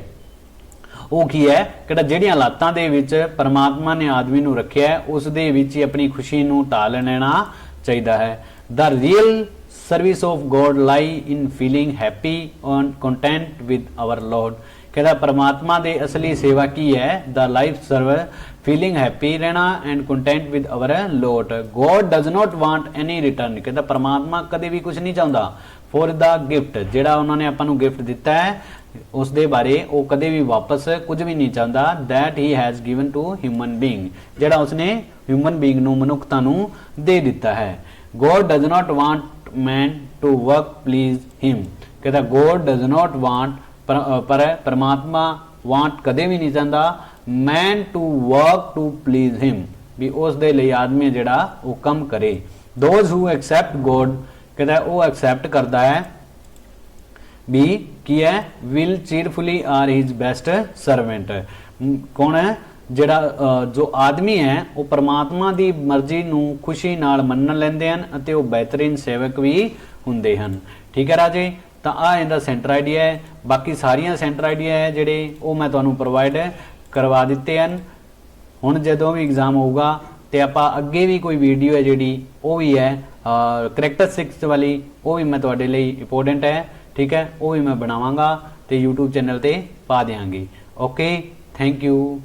Speaker 1: ਉਹ ਕੀ ਹੈ ਕਿਹੜਾ ਜਿਹੜੀਆਂ ਹਾਲਾਤਾਂ ਦੇ ਵਿੱਚ ਪਰਮਾਤਮਾ ਨੇ ਆਦਮੀ ਨੂੰ ਰੱਖਿਆ ਉਸ ਦੇ ਵਿੱਚ ਹੀ ਆਪਣੀ ਖੁਸ਼ੀ ਨੂੰ ਢਾਲ ਲੈਣਾ ਚਾਹੀਦਾ ਹੈ। The real service of God lies in feeling happy and content with our Lord, कहता परमात्मा दे असली सेवा की है, the life server feeling happy रहना and content with our lot. God does not want any return, कहता परमात्मा कदे भी कुछ नहीं चाहता फॉर द गिफ्ट, ਜਿਹੜਾ ਉਹਨਾਂ ਨੇ ਆਪਾਂ ਨੂੰ ਗਿਫਟ ਦਿੱਤਾ ਹੈ ਉਸ ਦੇ ਬਾਰੇ ਉਹ ਕਦੇ ਵੀ ਵਾਪਸ ਕੁਝ ਵੀ ਨਹੀਂ ਚਾਹੁੰਦਾ। that he has given to human being, ਜਿਹੜਾ ਉਸਨੇ ਹਿਊਮਨ ਬੀਇੰਗ ਨੂੰ ਮਨੁੱਖਤਾ ਨੂੰ ਦੇ ਦਿੱਤਾ ਹੈ। God does not want man to work please him, कहता God does not want पर परमात्मा want कदे भी नहीं चाहता man to work to please him, भी उस दे लिए आदमी ਜਿਹੜਾ ਉਹ ਕੰਮ करे। those who accept God, कहता वो एक्सेप्ट करता है भी की है will cheerfully are his best servant. कौन है ਜਿਹੜਾ ਜੋ ਆਦਮੀ ਹੈ ਉਹ ਪਰਮਾਤਮਾ ਦੀ ਮਰਜ਼ੀ ਨੂੰ ਖੁਸ਼ੀ ਨਾਲ ਮੰਨ ਲੈਂਦੇ ਹਨ ਅਤੇ ਉਹ ਬਿਹਤਰੀਨ ਸੇਵਕ ਵੀ ਹੁੰਦੇ ਹਨ। ਠੀਕ ਹੈ ਰਾਜੇ, ਤਾਂ ਆ ਇਹਦਾ ਸੈਂਟਰ ਆਈਡੀਆ ਹੈ। ਬਾਕੀ ਸਾਰੀਆਂ ਸੈਂਟਰ ਆਈਡੀਆ ਹੈ ਜਿਹੜੇ ਉਹ ਮੈਂ ਤੁਹਾਨੂੰ ਪ੍ਰੋਵਾਈਡ ਕਰਵਾ ਦਿੱਤੇ ਹਨ। ਹੁਣ ਜਦੋਂ ਵੀ ਐਗਜ਼ਾਮ ਹੋਊਗਾ ਤੇ ਆਪਾਂ ਅੱਗੇ ਵੀ ਕੋਈ ਵੀਡੀਓ ਹੈ ਜਿਹੜੀ ਉਹ ਵੀ ਹੈ ਕਰੈਕਟਰਿਸਟਿਕਸ ਵਾਲੀ, ਉਹ ਵੀ ਮੈਂ ਤੁਹਾਡੇ ਲਈ ਇੰਪੋਰਟੈਂਟ ਹੈ। ਠੀਕ ਹੈ, ਉਹ ਵੀ ਮੈਂ ਬਣਾਵਾਂਗਾ ਤੇ YouTube ਚੈਨਲ ਤੇ ਪਾ ਦਿਆਂਗੀ। Okay, thank you.